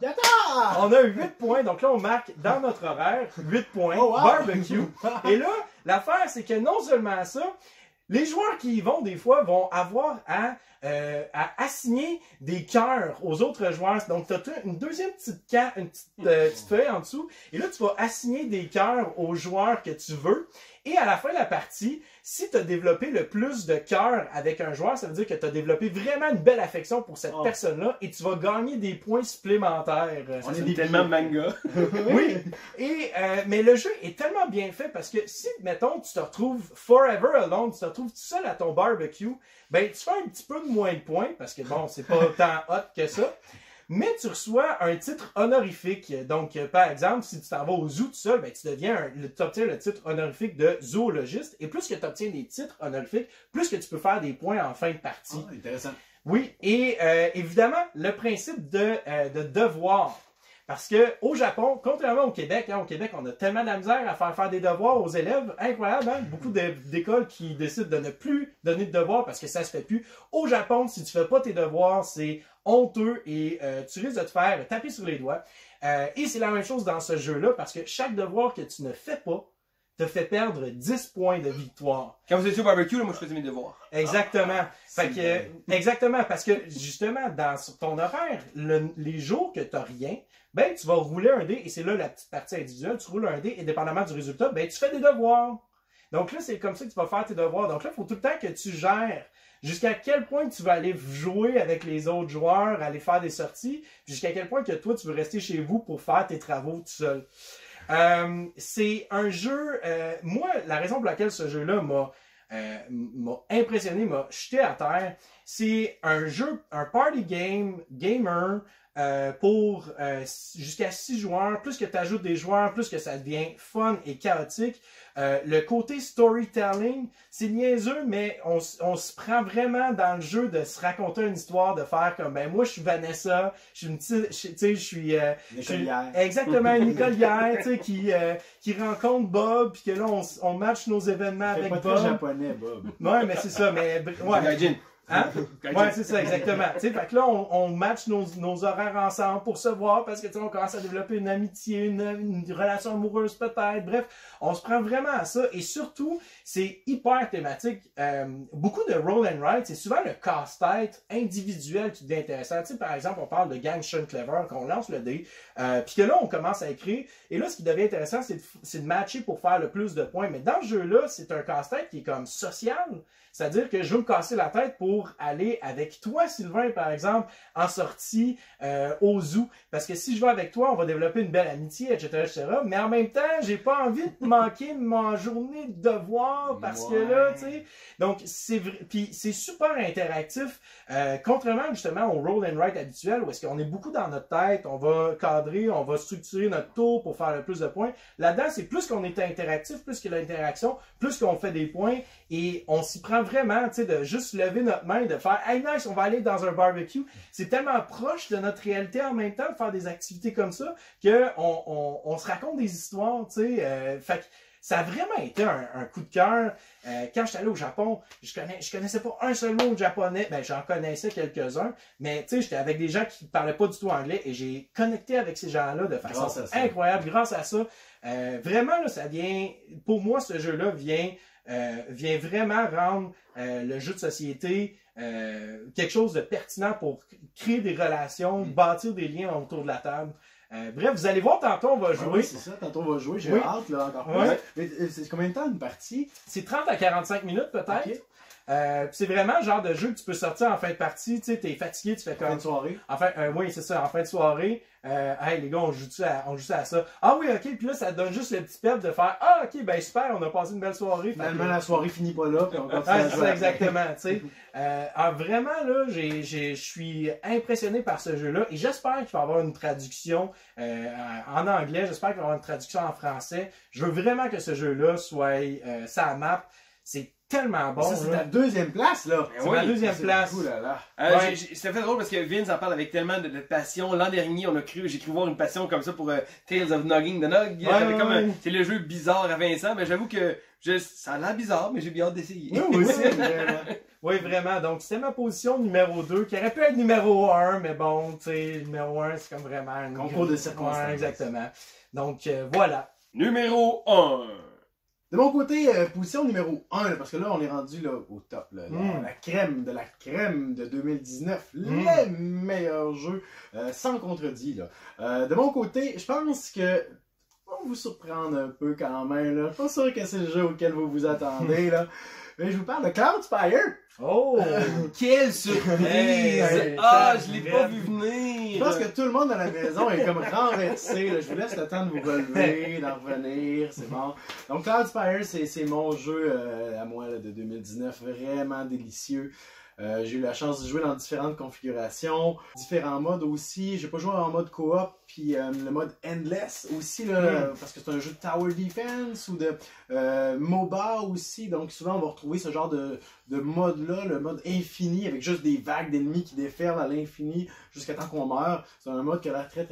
On a 8 points, donc là on marque dans notre horaire 8 points, barbecue. Et là, l'affaire c'est que non seulement ça, les joueurs qui y vont, des fois, vont avoir à assigner des cœurs aux autres joueurs. Donc, tu as une deuxième petite feuille en dessous. Et là, tu vas assigner des cœurs aux joueurs que tu veux. Et à la fin de la partie, si tu as développé le plus de cœurs avec un joueur, ça veut dire que tu as développé vraiment une belle affection pour cette personne-là et tu vas gagner des points supplémentaires. On est tellement manga. Oui. Et, mais le jeu est tellement bien fait parce que si, mettons, tu te retrouves forever alone, tu te retrouves tout seul à ton barbecue, ben, tu fais un petit peu de moins de points parce que bon, c'est pas tant hot que ça. Mais tu reçois un titre honorifique. Donc, par exemple, si tu t'en vas au zoo tout seul, ben, tu obtiens le titre honorifique de zoologiste. Et plus que tu obtiens des titres honorifiques, plus que tu peux faire des points en fin de partie. Ah, intéressant. Oui, et évidemment, le principe de devoir. Parce que au Japon, contrairement au Québec, au Québec, on a tellement de la misère à faire des devoirs aux élèves. Incroyable, hein? Beaucoup d'écoles qui décident de ne plus donner de devoirs parce que ça se fait plus. Au Japon, si tu fais pas tes devoirs, c'est honteux et tu risques de te faire taper sur les doigts. Et c'est la même chose dans ce jeu-là parce que chaque devoir que tu ne fais pas te fait perdre 10 points de victoire. Quand vous étiez au barbecue, là, moi je faisais mes devoirs. Exactement. Exactement, parce que justement, dans ton horaire, les jours que tu n'as rien, ben tu vas rouler un dé, et c'est là la petite partie individuelle, tu roules un dé, et dépendamment du résultat, ben tu fais des devoirs. Donc là, c'est comme ça que tu vas faire tes devoirs. Donc là, il faut tout le temps que tu gères jusqu'à quel point tu vas aller jouer avec les autres joueurs, aller faire des sorties, jusqu'à quel point que toi, tu veux rester chez vous pour faire tes travaux tout seul. C'est un jeu... moi, la raison pour laquelle ce jeu-là m'a impressionné, m'a jeté à terre, c'est un jeu, un party gamer pour jusqu'à 6 joueurs. Plus que tu ajoutes des joueurs, plus que ça devient fun et chaotique. Le côté storytelling, c'est niaiseux, mais on se prend vraiment dans le jeu de se raconter une histoire, de faire comme, ben moi je suis Vanessa, je suis une petite, tu sais, je suis exactement une écolière, tu sais, qui rencontre Bob, puis que là on match nos événements avec pas Bob. Très japonais, Bob. Ouais, mais c'est ça, mais ouais. Hein? Ouais, c'est ça, exactement. Fait que là, on match nos horaires ensemble pour se voir parce que on commence à développer une amitié, une relation amoureuse peut-être. Bref, on se prend vraiment à ça et surtout, c'est hyper thématique. Beaucoup de roll and write, c'est souvent le casse-tête individuel qui devient intéressant. T'sais, par exemple, on parle de Gang Sean Clever, qu'on lance le dé, puis que là, on commence à écrire. Et là, ce qui devient intéressant, c'est de matcher pour faire le plus de points. Mais dans ce jeu-là, c'est un casse-tête qui est comme social. C'est-à-dire que je veux me casser la tête pour aller avec toi, Sylvain, par exemple, en sortie au zoo. Parce que si je vais avec toi, on va développer une belle amitié, etc., etc. Mais en même temps, j'ai pas envie de manquer ma journée de devoir parce que là, tu sais... Donc, c'est vrai. Puis c'est super interactif. Contrairement justement au roll and write habituel, où est-ce qu'on est beaucoup dans notre tête, on va cadrer, on va structurer notre tour pour faire le plus de points. Là-dedans, c'est plus qu'on est interactif, plus que l'interaction, plus qu'on fait des points et on s'y prend vraiment, tu sais, de juste lever notre main, de faire « Hey, nice, on va aller dans un barbecue ». C'est tellement proche de notre réalité en même temps de faire des activités comme ça qu'on se raconte des histoires, tu sais. ça a vraiment été un coup de cœur. Quand j'étais allé au Japon, je connaissais pas un seul mot de japonais. Ben, j'en connaissais quelques-uns, mais tu sais, j'étais avec des gens qui parlaient pas du tout anglais et j'ai connecté avec ces gens-là de façon incroyable grâce à ça. Vraiment, là, ça vient, pour moi, ce jeu-là vient vraiment rendre le jeu de société quelque chose de pertinent pour créer des relations, bâtir des liens autour de la table. Bref, vous allez voir, tantôt on va jouer. Oui, c'est ça, tantôt on va jouer, j'ai hâte là, encore plus. Mais c'est combien de temps une partie? C'est 30 à 45 minutes peut-être. Okay. C'est vraiment le genre de jeu que tu peux sortir en fin de partie, tu sais, t'es fatigué, tu fais comme... En fin de soirée? Oui, c'est ça, en fin de soirée. Hey les gars, on joue à ça. Ah oui, ok, puis là, ça te donne juste le petit pep de faire ah ok, ben super, on a passé une belle soirée. Finalement, la soirée finit pas là, puis on continue à jouer. C'est ça, exactement, tu sais. Vraiment, là, je suis impressionné par ce jeu-là, et j'espère qu'il va y avoir une traduction en anglais, j'espère qu'il va y avoir une traduction en français. Je veux vraiment que ce jeu-là soit sa map. C'est tellement bon. Ça, c'est ta deuxième place, là. C'est ma deuxième place. C'était fait drôle parce que Vince en parle avec tellement de passion. L'an dernier, j'ai cru voir une passion comme ça pour Tales of Nogging the Nog. C'est le jeu bizarre à Vincent, mais j'avoue que ça a l'air bizarre, mais j'ai bien hâte d'essayer. Oui, vraiment. Oui, vraiment. Donc, c'était ma position numéro 2, qui aurait pu être numéro 1, mais bon, tu sais, numéro 1, c'est comme vraiment un concours de circonstances. Ouais, exactement. Donc, voilà. Numéro 1. De mon côté, position numéro 1, parce que là, on est rendu là, au top. Là, la crème de la crème de 2019. Les meilleurs jeux, sans contredit. Là. De mon côté, je pense que on va vous surprendre un peu quand même. Là. Je suis pas sûr que c'est le jeu auquel vous vous attendez. Là. Mais je vous parle de Cloudspire. Oh! Quelle surprise! Je l'ai pas vu venir! Je pense que tout le monde dans la maison est comme renversé. Là. Je vous laisse le temps de vous relever, d'en revenir, c'est bon. Donc Cloudspire, c'est mon jeu à moi là, de 2019, vraiment délicieux. J'ai eu la chance de jouer dans différentes configurations, différents modes aussi. J'ai pas joué en mode coop, puis le mode Endless aussi, là, parce que c'est un jeu de Tower Defense ou de MOBA aussi. Donc souvent on va retrouver ce genre de mode-là, le mode infini, avec juste des vagues d'ennemis qui déferlent à l'infini jusqu'à temps qu'on meurt. C'est un mode qui a l'air très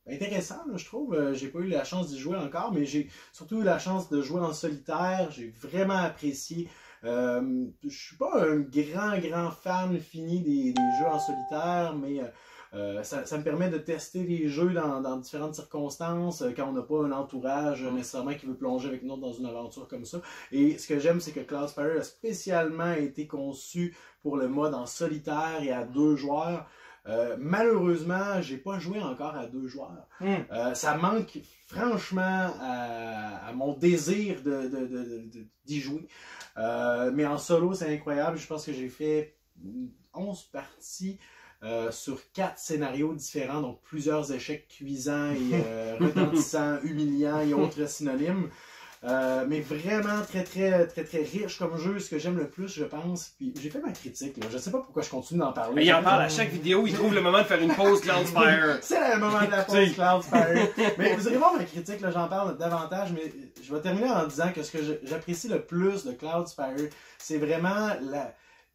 intéressant, là, je trouve. J'ai pas eu la chance d'y jouer encore, mais j'ai surtout eu la chance de jouer en solitaire. J'ai vraiment apprécié. Je suis pas un grand fan fini des jeux en solitaire, mais ça me permet de tester les jeux dans différentes circonstances, quand on n'a pas un entourage nécessairement qui veut plonger avec nous dans une aventure comme ça. Et ce que j'aime, c'est que Cloudspire a spécialement été conçu pour le mode en solitaire et à 2 joueurs. Malheureusement, j'ai pas joué encore à 2 joueurs. Ça manque franchement à mon désir d'y jouer. Mais en solo, c'est incroyable. Je pense que j'ai fait 11 parties sur 4 scénarios différents, donc plusieurs échecs cuisants et retentissants, humiliants et autres synonymes. Mais vraiment très riche comme jeu. Ce que j'aime le plus, je pense. Puis j'ai fait ma critique. Là. Je sais pas pourquoi je continue d'en parler. Il en parle à chaque vidéo. Il trouve le moment de faire une pause Cloudspire. C'est le moment de la pause Cloudspire. Mais vous allez voir ma critique. J'en parle davantage. Mais je vais terminer en disant que ce que j'apprécie le plus de Cloudspire, c'est vraiment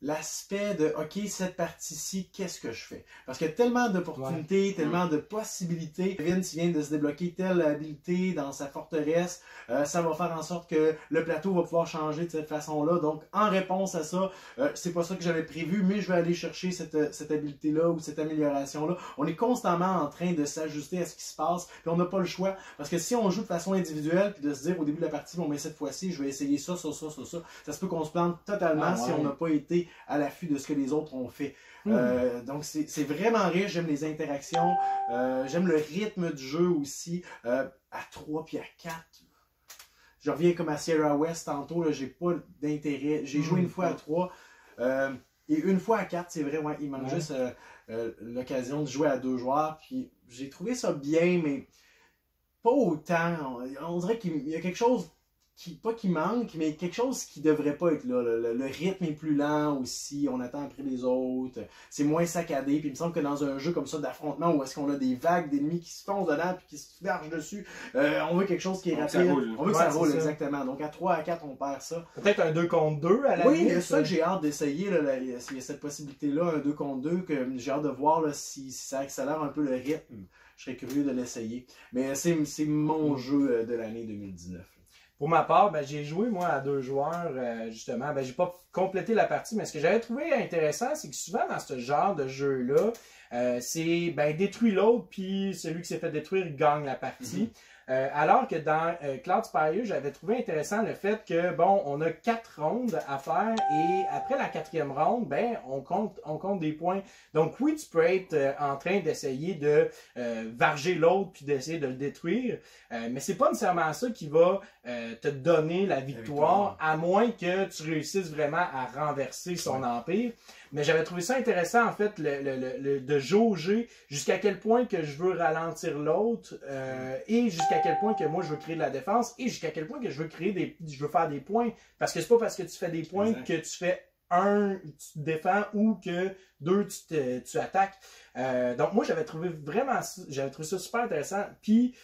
l'aspect de, OK, cette partie-ci, qu'est-ce que je fais? Parce qu'il y a tellement d'opportunités, tellement de possibilités. Vince vient de se débloquer telle habilité dans sa forteresse. Ça va faire en sorte que le plateau va pouvoir changer de cette façon-là. Donc, en réponse à ça, c'est pas ça que j'avais prévu, mais je vais aller chercher cette habilité-là ou cette amélioration-là. On est constamment en train de s'ajuster à ce qui se passe, puis on n'a pas le choix. Parce que si on joue de façon individuelle, puis de se dire au début de la partie, bon, mais cette fois-ci, je vais essayer ça se peut qu'on se plante totalement si on n'a pas été à l'affût de ce que les autres ont fait. Donc c'est vraiment riche, j'aime les interactions, j'aime le rythme du jeu aussi. À 3 puis à 4, je reviens comme à Sierra West tantôt, j'ai pas d'intérêt. J'ai joué une fois à 3 et une fois à 4, c'est vrai, il manque juste l'occasion de jouer à 2 joueurs. Puis j'ai trouvé ça bien, mais pas autant. On dirait qu'il y a quelque chose pas qui manque, mais quelque chose qui devrait pas être là. Le rythme est plus lent aussi, on attend après les autres, c'est moins saccadé, puis il me semble que dans un jeu comme ça d'affrontement où est-ce qu'on a des vagues d'ennemis qui se foncent dedans puis qui se vergent dessus, on veut quelque chose qui est rapide, on veut que ça roule, exactement. Donc à 3 à 4, on perd ça. Peut-être un 2 contre 2 à la limite. Oui, c'est ça que j'ai hâte d'essayer, il y a cette possibilité-là, un 2 contre 2, que j'ai hâte de voir là, si ça accélère un peu le rythme. je serais curieux de l'essayer. Mais c'est mon jeu de l'année 2019. Pour ma part, ben, j'ai joué moi à 2 joueurs, justement. Ben, j'ai pas complété la partie, mais ce que j'avais trouvé intéressant, c'est que souvent dans ce genre de jeu-là, c'est ben, détruire l'autre, puis celui qui s'est fait détruire gagne la partie. Alors que dans Cloud Spire, j'avais trouvé intéressant le fait que, bon, on a 4 rondes à faire et après la 4e ronde, ben, on compte des points. Donc oui, tu peux être en train d'essayer de varger l'autre puis d'essayer de le détruire, mais c'est pas nécessairement ça qui va te donner la victoire, à moins que tu réussisses vraiment à renverser son empire. Mais j'avais trouvé ça intéressant, en fait, de jauger jusqu'à quel point que je veux ralentir l'autre et jusqu'à quel point que moi je veux créer de la défense et jusqu'à quel point que je veux faire des points. Parce que c'est pas parce que tu fais des points que tu fais 1, tu te défends ou que 2, tu attaques. Donc moi j'avais trouvé ça super intéressant. Puis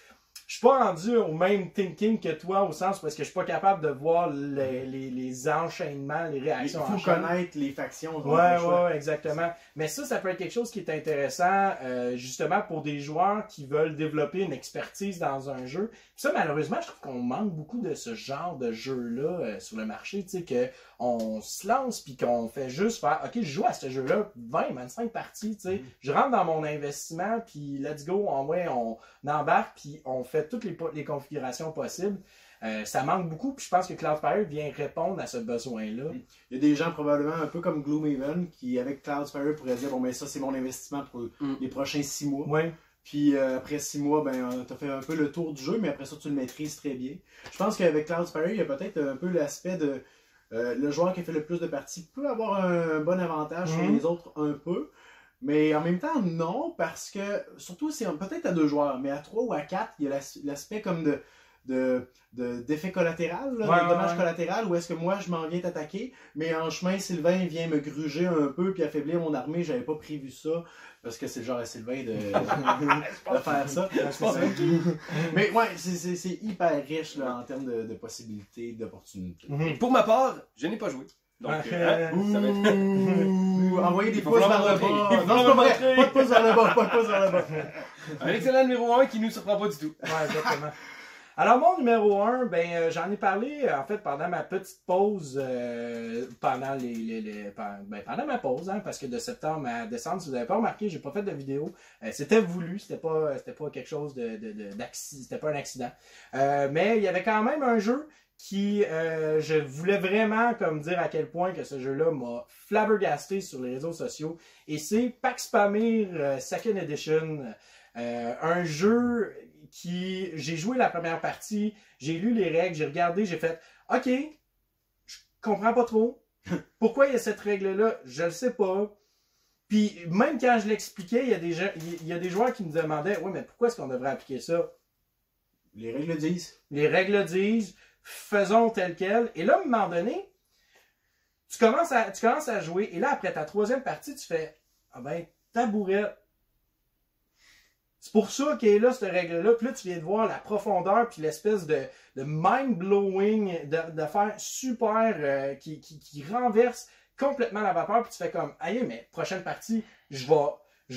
je suis pas rendu au même thinking que toi, au sens parce que je suis pas capable de voir les enchaînements, les réactions. Il faut connaître les factions. Ouais, exactement. Mais ça peut être quelque chose qui est intéressant, justement, pour des joueurs qui veulent développer une expertise dans un jeu. Puis ça, malheureusement, je trouve qu'on manque beaucoup de ce genre de jeu-là sur le marché, tu sais, qu'on se lance puis qu'on fait juste faire, OK, je joue à ce jeu-là 25 parties, tu sais. Je rentre dans mon investissement, puis let's go, on embarque, puis on fait toutes les configurations possibles. Ça manque beaucoup, puis je pense que Cloudspire vient répondre à ce besoin-là. Il y a des gens probablement un peu comme Gloomhaven qui, avec Cloudspire, pourraient dire bon, ben ça, c'est mon investissement pour les prochains 6 mois. Ouais. Puis après 6 mois, ben tu as fait un peu le tour du jeu, mais après ça, tu le maîtrises très bien. Je pense qu'avec Cloudspire, il y a peut-être un peu l'aspect de le joueur qui a fait le plus de parties peut avoir un bon avantage sur les autres un peu. Mais en même temps, non, parce que, surtout, c'est peut-être à 2 joueurs, mais à 3 ou à 4, il y a l'aspect comme d'effet collatéral, de dommage collatéral, où est-ce que moi, je m'en viens t'attaquer, mais en chemin, Sylvain vient me gruger un peu, puis affaiblir mon armée, j'avais pas prévu ça, parce que c'est le genre à Sylvain de faire ça. Mais ouais, c'est hyper riche là, en termes de possibilités, d'opportunités. Pour ma part, je n'ai pas joué. Donc, ça va être... Envoyez des pouces vers le bas. Non, c'est pas vrai. Pas de pouces vers le bas. Pas de pouces vers le bas. Un excellent numéro 1 qui nous surprend pas du tout. Ouais, exactement. Alors, mon numéro 1, ben, j'en ai parlé, en fait, pendant ma petite pause, pendant ma pause, hein, parce que de septembre à décembre, si vous n'avez pas remarqué, j'ai pas fait de vidéo. C'était voulu, c'était pas quelque chose d'accident, c'était pas un accident. Mais il y avait quand même un jeu qui, je voulais vraiment comme dire à quel point que ce jeu-là m'a flabbergasté sur les réseaux sociaux. Et c'est Pax Pamir Second Edition, un jeu qui, j'ai joué la première partie, j'ai lu les règles, j'ai regardé, j'ai fait, OK, je comprends pas trop. Pourquoi il y a cette règle-là? Je le sais pas. Puis même quand je l'expliquais, il y a des joueurs qui me demandaient, ouais, mais pourquoi est-ce qu'on devrait appliquer ça? Les règles disent. Les règles disent. Faisons tel quel. Et là, à un moment donné, tu commences à jouer. Et là, après ta 3e partie, tu fais, ah ben, tabourette. C'est pour ça qu'il est là, cette règle-là. Puis là, tu viens de voir la profondeur puis l'espèce de mind-blowing d'affaires super qui renverse complètement la vapeur. Puis tu fais comme, aïe, mais prochaine partie, je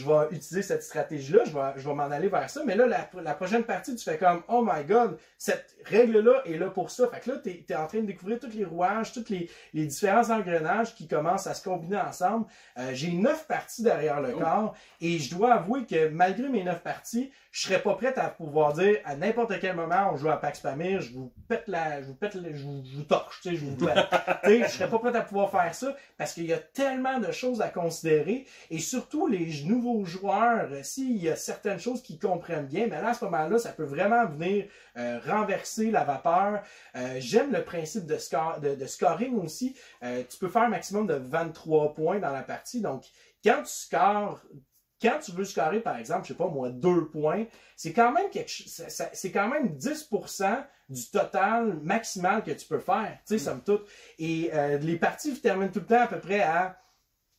vais utiliser cette stratégie-là, je vais m'en aller vers ça. Mais là, la prochaine partie, tu fais comme, oh my god, cette règle-là est là pour ça. Fait que là, tu es en train de découvrir tous les rouages, tous les différents engrenages qui commencent à se combiner ensemble. J'ai 9 parties derrière le corps et je dois avouer que malgré mes 9 parties, je serais pas prête à pouvoir dire à n'importe quel moment on joue à Pax Pamir, je vous torche, tu sais, je serais pas prête à pouvoir faire ça parce qu'il y a tellement de choses à considérer et surtout les nouveaux joueurs, s'il y a certaines choses qu'ils comprennent bien, mais là à ce moment-là, ça peut vraiment venir renverser la vapeur. J'aime le principe de scoring aussi. Tu peux faire un maximum de 23 points dans la partie, donc quand tu veux scorer, par exemple, je sais pas moi, 2 points, c'est quand même c'est quand même 10% du total maximal que tu peux faire, tu sais, somme toute. Et les parties terminent tout le temps à peu près à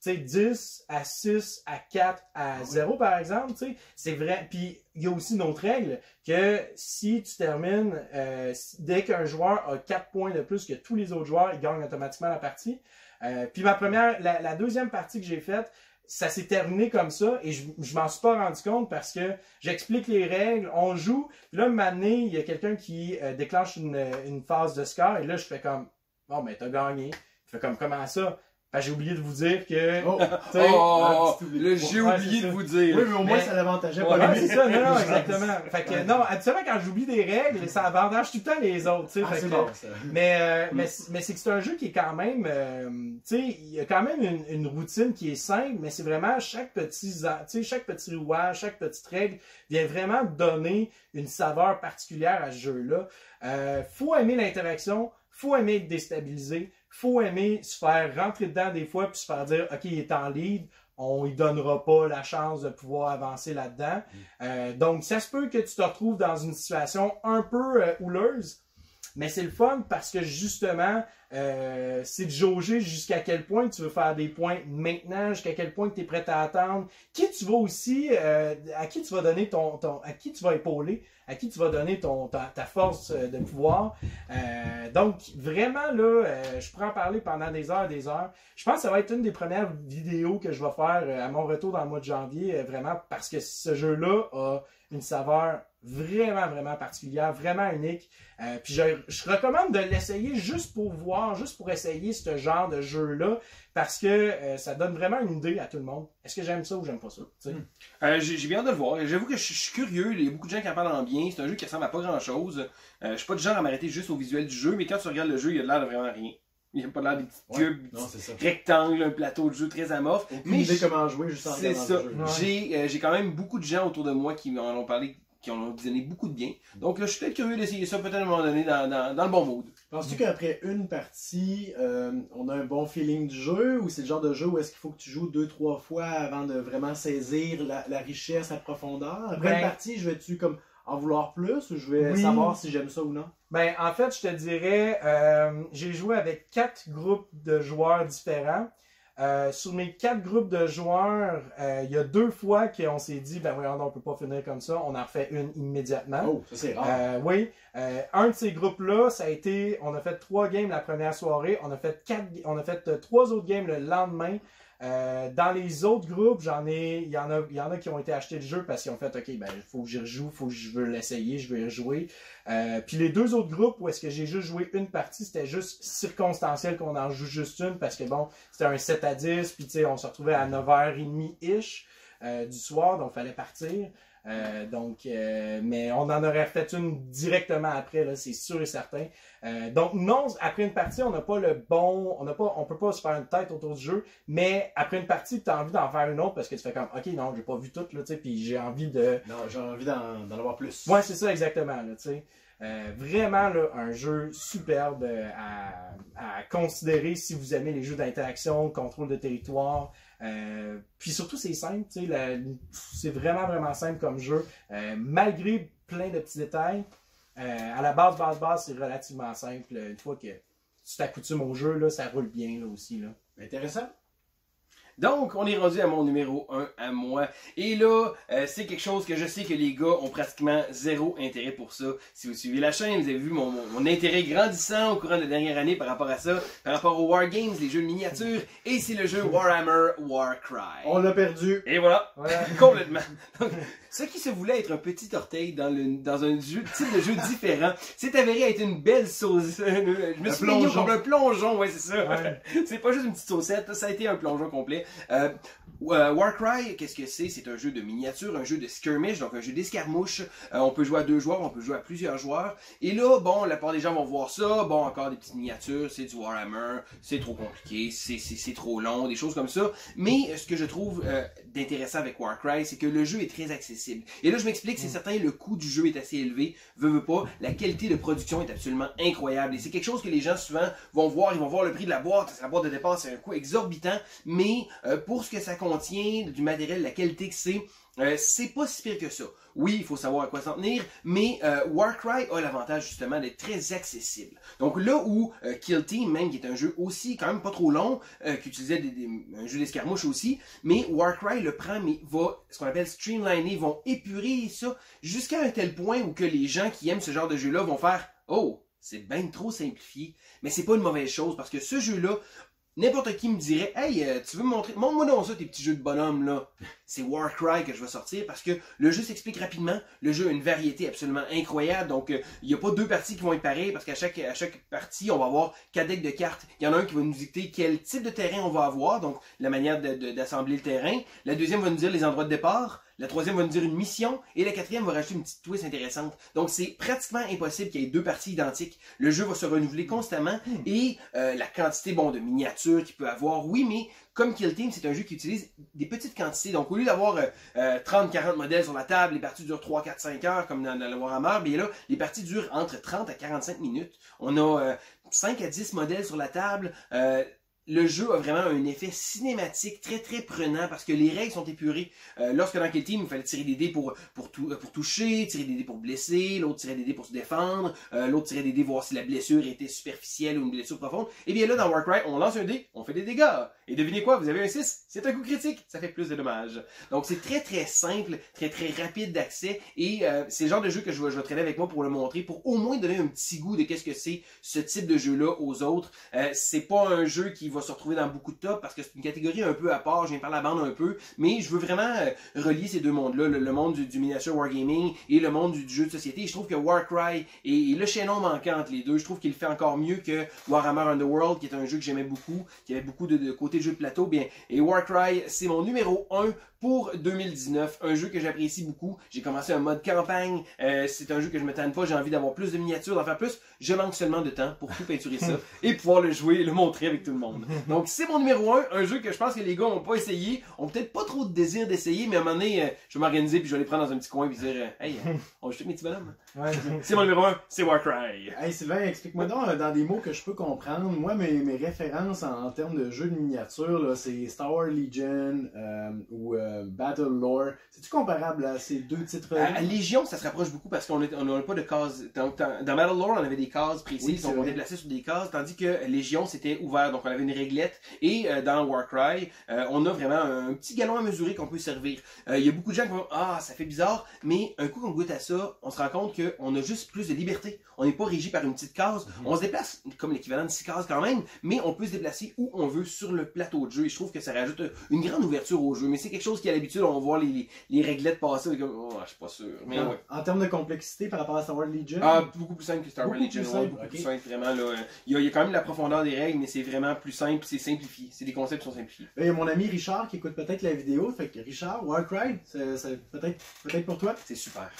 10, à 6, à 4, à 0, par exemple, tu sais. C'est vrai. Puis, il y a aussi une autre règle que si tu termines, dès qu'un joueur a 4 points de plus que tous les autres joueurs, il gagne automatiquement la partie. Puis, la 2e partie que j'ai faite, ça s'est terminé comme ça et je m'en suis pas rendu compte parce que j'explique les règles, on joue, puis là, un moment donné, il y a quelqu'un qui déclenche une phase de score et là, je fais comme, bon, ben, t'as gagné. Je fais comme, comment ça? Ben, j'ai oublié de vous dire que... J'ai oublié de vous dire. Oui, mais au moins, ça l'avantageait pas. Ouais, c'est ça, non, exactement. Fait que, non, habituellement, quand j'oublie des règles, ça avantage tout le temps les autres, tu sais. C'est bon, ça. Mais c'est que c'est un jeu qui est quand même, tu sais, il y a quand même une routine qui est simple, mais c'est vraiment chaque petit rouage, chaque petite règle vient vraiment donner une saveur particulière à ce jeu-là. Faut aimer l'interaction, faut aimer être déstabilisé, faut aimer se faire rentrer dedans des fois puis se faire dire ok, il est en lead, on lui donnera pas la chance de pouvoir avancer là-dedans. Donc ça se peut que tu te retrouves dans une situation un peu houleuse, mais c'est le fun parce que justement c'est de jauger jusqu'à quel point tu veux faire des points maintenant, jusqu'à quel point tu es prêt à attendre, qui tu vas aussi à qui tu vas donner à qui tu vas épauler, à qui tu vas donner ta force de pouvoir. Donc, vraiment, là, je pourrais en parler pendant des heures et des heures. Je pense que ça va être une des premières vidéos que je vais faire à mon retour dans le mois de janvier, vraiment, parce que ce jeu-là a une saveur vraiment, vraiment particulière, vraiment unique. Puis je recommande de l'essayer juste pour voir, juste pour essayer ce genre de jeu-là, parce que ça donne vraiment une idée à tout le monde. Est-ce que j'aime ça ou j'aime pas ça? J'ai bien hâte de le voir. J'avoue que je suis curieux. Il y a beaucoup de gens qui en parlent en bien. C'est un jeu qui ressemble à pas grand-chose. Je suis pas du genre à m'arrêter juste au visuel du jeu, mais quand tu regardes le jeu, il y a de l'air de vraiment rien. Il n'y a pas l'air des petits cubes, rectangles, un plateau de jeu très amorphe. Mais idée comment jouer juste en regardant ça. le jeu. J'ai quand même beaucoup de gens autour de moi qui m'en ont parlé, qui en ont donné beaucoup de bien. Donc je suis peut-être curieux d'essayer ça peut-être à un moment donné dans le bon mood. Penses-tu qu'après une partie, on a un bon feeling du jeu, ou c'est le genre de jeu où est-ce qu'il faut que tu joues 2-3 fois avant de vraiment saisir la richesse, la profondeur? Après une partie, je vais-tu comme en vouloir plus, ou je vais savoir si j'aime ça ou non? Ben, en fait, je te dirais, j'ai joué avec 4 groupes de joueurs différents. Sur mes 4 groupes de joueurs, il y a 2 fois qu'on s'est dit, ben voyons, on peut pas finir comme ça, on en refait une immédiatement. Oh, ça c'est rare. Oui. Un de ces groupes-là, ça a été, on a fait 3 games la première soirée, on a fait 3 autres games le lendemain. Dans les autres groupes, il y en a qui ont été achetés le jeu parce qu'ils ont fait ok, ben il faut que j'y rejoue, faut que je veux l'essayer, je veux y rejouer. Puis les 2 autres groupes où est-ce que j'ai juste joué une partie, c'était juste circonstanciel qu'on en joue juste une parce que bon, c'était un 7 à 10, puis tu sais, on se retrouvait à 9h30-ish du soir, donc il fallait partir. Mais on en aurait fait une directement après, là, c'est sûr et certain. Donc non, après une partie, on peut pas se faire une tête autour du jeu, mais après une partie, tu as envie d'en faire une autre parce que tu fais comme, ok, non, j'ai pas vu tout, là, tu sais, puis j'ai envie de... Non, j'ai envie d'en avoir plus. Ouais, c'est ça, exactement, là, tu sais. Vraiment, là, un jeu superbe à considérer si vous aimez les jeux d'interaction, contrôle de territoire. Puis surtout, c'est simple, tu sais, c'est vraiment, vraiment simple comme jeu. Malgré plein de petits détails, à la base, c'est relativement simple. Une fois que tu t'accoutumes au jeu, là, ça roule bien là, aussi. Là. Intéressant. Donc, on est rendu à mon numéro 1 à moi. Et là, c'est quelque chose que je sais que les gars ont pratiquement zéro intérêt pour ça. Si vous suivez la chaîne, vous avez vu mon intérêt grandissant au courant de la dernière année par rapport à ça, par rapport aux Wargames, les jeux de miniatures, et c'est le jeu Warhammer Warcry. On l'a perdu. Et voilà, complètement. Donc, ce qui se voulait être un petit orteil dans un type de jeu différent, s'est avéré être une belle sauce. Je me suis mis comme un plongeon, ouais, c'est ça. Ouais. C'est pas juste une petite saucette, ça a été un plongeon complet. Warcry, qu'est-ce que c'est? C'est un jeu de miniature, un jeu de skirmish, donc un jeu d'escarmouche. On peut jouer à 2 joueurs, on peut jouer à plusieurs joueurs. Et là, bon, la plupart des gens vont voir ça. Bon, encore des petites miniatures, c'est du Warhammer, c'est trop compliqué, c'est trop long, des choses comme ça. Mais ce que je trouve d'intéressant avec Warcry, c'est que le jeu est très accessible. Et là, je m'explique, c'est certain, le coût du jeu est assez élevé. Veux pas, la qualité de production est absolument incroyable. Et c'est quelque chose que les gens souvent vont voir, ils vont voir le prix de la boîte. La boîte de départ, c'est un coût exorbitant, mais pour ce que ça contient, du matériel, la qualité que c'est pas si pire que ça. Oui, il faut savoir à quoi s'en tenir, mais Warcry a l'avantage justement d'être très accessible. Donc là où Kill Team, même qui est un jeu aussi quand même pas trop long, qui utilisait un jeu d'escarmouche aussi, mais Warcry le prend, mais va, ce qu'on appelle streamliner, vont épurer ça jusqu'à un tel point où que les gens qui aiment ce genre de jeu-là vont faire « Oh, c'est bien trop simplifié », mais c'est pas une mauvaise chose parce que ce jeu-là n'importe qui me dirait, hey, tu veux me montrer, montre-moi donc ça, tes petits jeux de bonhomme, là. C'est Warcry que je vais sortir parce que le jeu s'explique rapidement. Le jeu a une variété absolument incroyable. Donc, il n'y a pas 2 parties qui vont être pareilles parce qu'à chaque partie, on va avoir 4 decks de cartes. Il y en a un qui va nous dicter quel type de terrain on va avoir, donc la manière d'assembler le terrain. La deuxième va nous dire les endroits de départ. La troisième va nous dire une mission. Et la quatrième va rajouter une petite twist intéressante. Donc, c'est pratiquement impossible qu'il y ait 2 parties identiques. Le jeu va se renouveler constamment. Et la quantité de miniatures qu'il peut avoir, oui, mais comme Kill Team, c'est un jeu qui utilise des petites quantités. Donc, au lieu d'avoir 30-40 modèles sur la table, les parties durent 3, 4, 5 heures, comme dans le Warhammer, bien là, les parties durent entre 30 à 45 minutes. On a 5 à 10 modèles sur la table. Le jeu a vraiment un effet cinématique très très prenant parce que les règles sont épurées. Lorsque dans Kill Team, il fallait tirer des dés pour toucher, tirer des dés pour blesser, l'autre tirait des dés pour se défendre, l'autre tirait des dés voir si la blessure était superficielle ou une blessure profonde. Et bien là, dans Warcry, on lance un dé, on fait des dégâts. Et devinez quoi, vous avez un 6, c'est un coup critique, ça fait plus de dommages. Donc c'est très très simple, très très rapide d'accès et c'est le genre de jeu que je vais traîner avec moi pour le montrer, pour au moins donner un petit goût de qu'est-ce que c'est ce type de jeu-là aux autres. C'est pas un jeu qui va se retrouver dans beaucoup de top parce que c'est une catégorie un peu à part, je viens par la bande un peu, mais je veux vraiment relier ces deux mondes-là, le monde du miniature wargaming et le monde du jeu de société. Et je trouve que Warcry est le chaînon manquant entre les deux. Je trouve qu'il fait encore mieux que Warhammer Underworld, qui est un jeu que j'aimais beaucoup, qui avait beaucoup de côté de jeu de plateau. Bien, et Warcry, c'est mon numéro 1 pour 2019, un jeu que j'apprécie beaucoup. J'ai commencé un mode campagne, c'est un jeu que je me tanne pas, j'ai envie d'avoir plus de miniatures, d'en faire plus. Je manque seulement de temps pour tout peinturer ça et pouvoir le jouer et le montrer avec tout le monde. Donc c'est mon numéro 1, un jeu que je pense que les gars n'ont pas essayé, ont peut-être pas trop de désir d'essayer, mais à un moment donné, je vais m'organiser puis je vais les prendre dans un petit coin et dire hey, on va jeter mes petits bonhommes. Ouais. C'est mon numéro 1, c'est Warcry. Hey Sylvain, explique-moi donc dans des mots que je peux comprendre. Moi, mes références en termes de jeux de miniatures, c'est Star Wars Legion ou Battle Lore. C'est-tu comparable à ces deux titres-là? À Légion, ça se rapproche beaucoup parce qu'on n'a pas de cases. Dans Battle Lore, on avait des cases précises, oui, on déplaçait sur des cases, tandis que Légion, c'était ouvert, donc on avait une réglette. Et dans Warcry, on a vraiment un petit galon à mesurer qu'on peut servir. Il y a beaucoup de gens qui vont « Ah, ça fait bizarre », mais un coup qu'on goûte à ça, on se rend compte qu'on a juste plus de liberté. On n'est pas régi par une petite case. On se déplace comme l'équivalent de 6 cases quand même, mais on peut se déplacer où on veut sur le plateau de jeu. Et je trouve que ça rajoute une grande ouverture au jeu. Mais c'est quelque chose qui, à l'habitude, on voit les réglettes passer, comme « Oh, je suis pas sûr ». Mais ouais. En termes de complexité par rapport à Star Wars Legion? Ah, beaucoup plus simple que Star Wars Legion. Beaucoup plus simple, vraiment. Là. Il y a quand même la profondeur des règles, mais c'est vraiment plus simple, c'est simplifié. C'est des concepts qui sont simplifiés. Il y a mon ami Richard qui écoute peut-être la vidéo. Fait que Richard, Warcry, c'est peut-être pour toi? C'est super.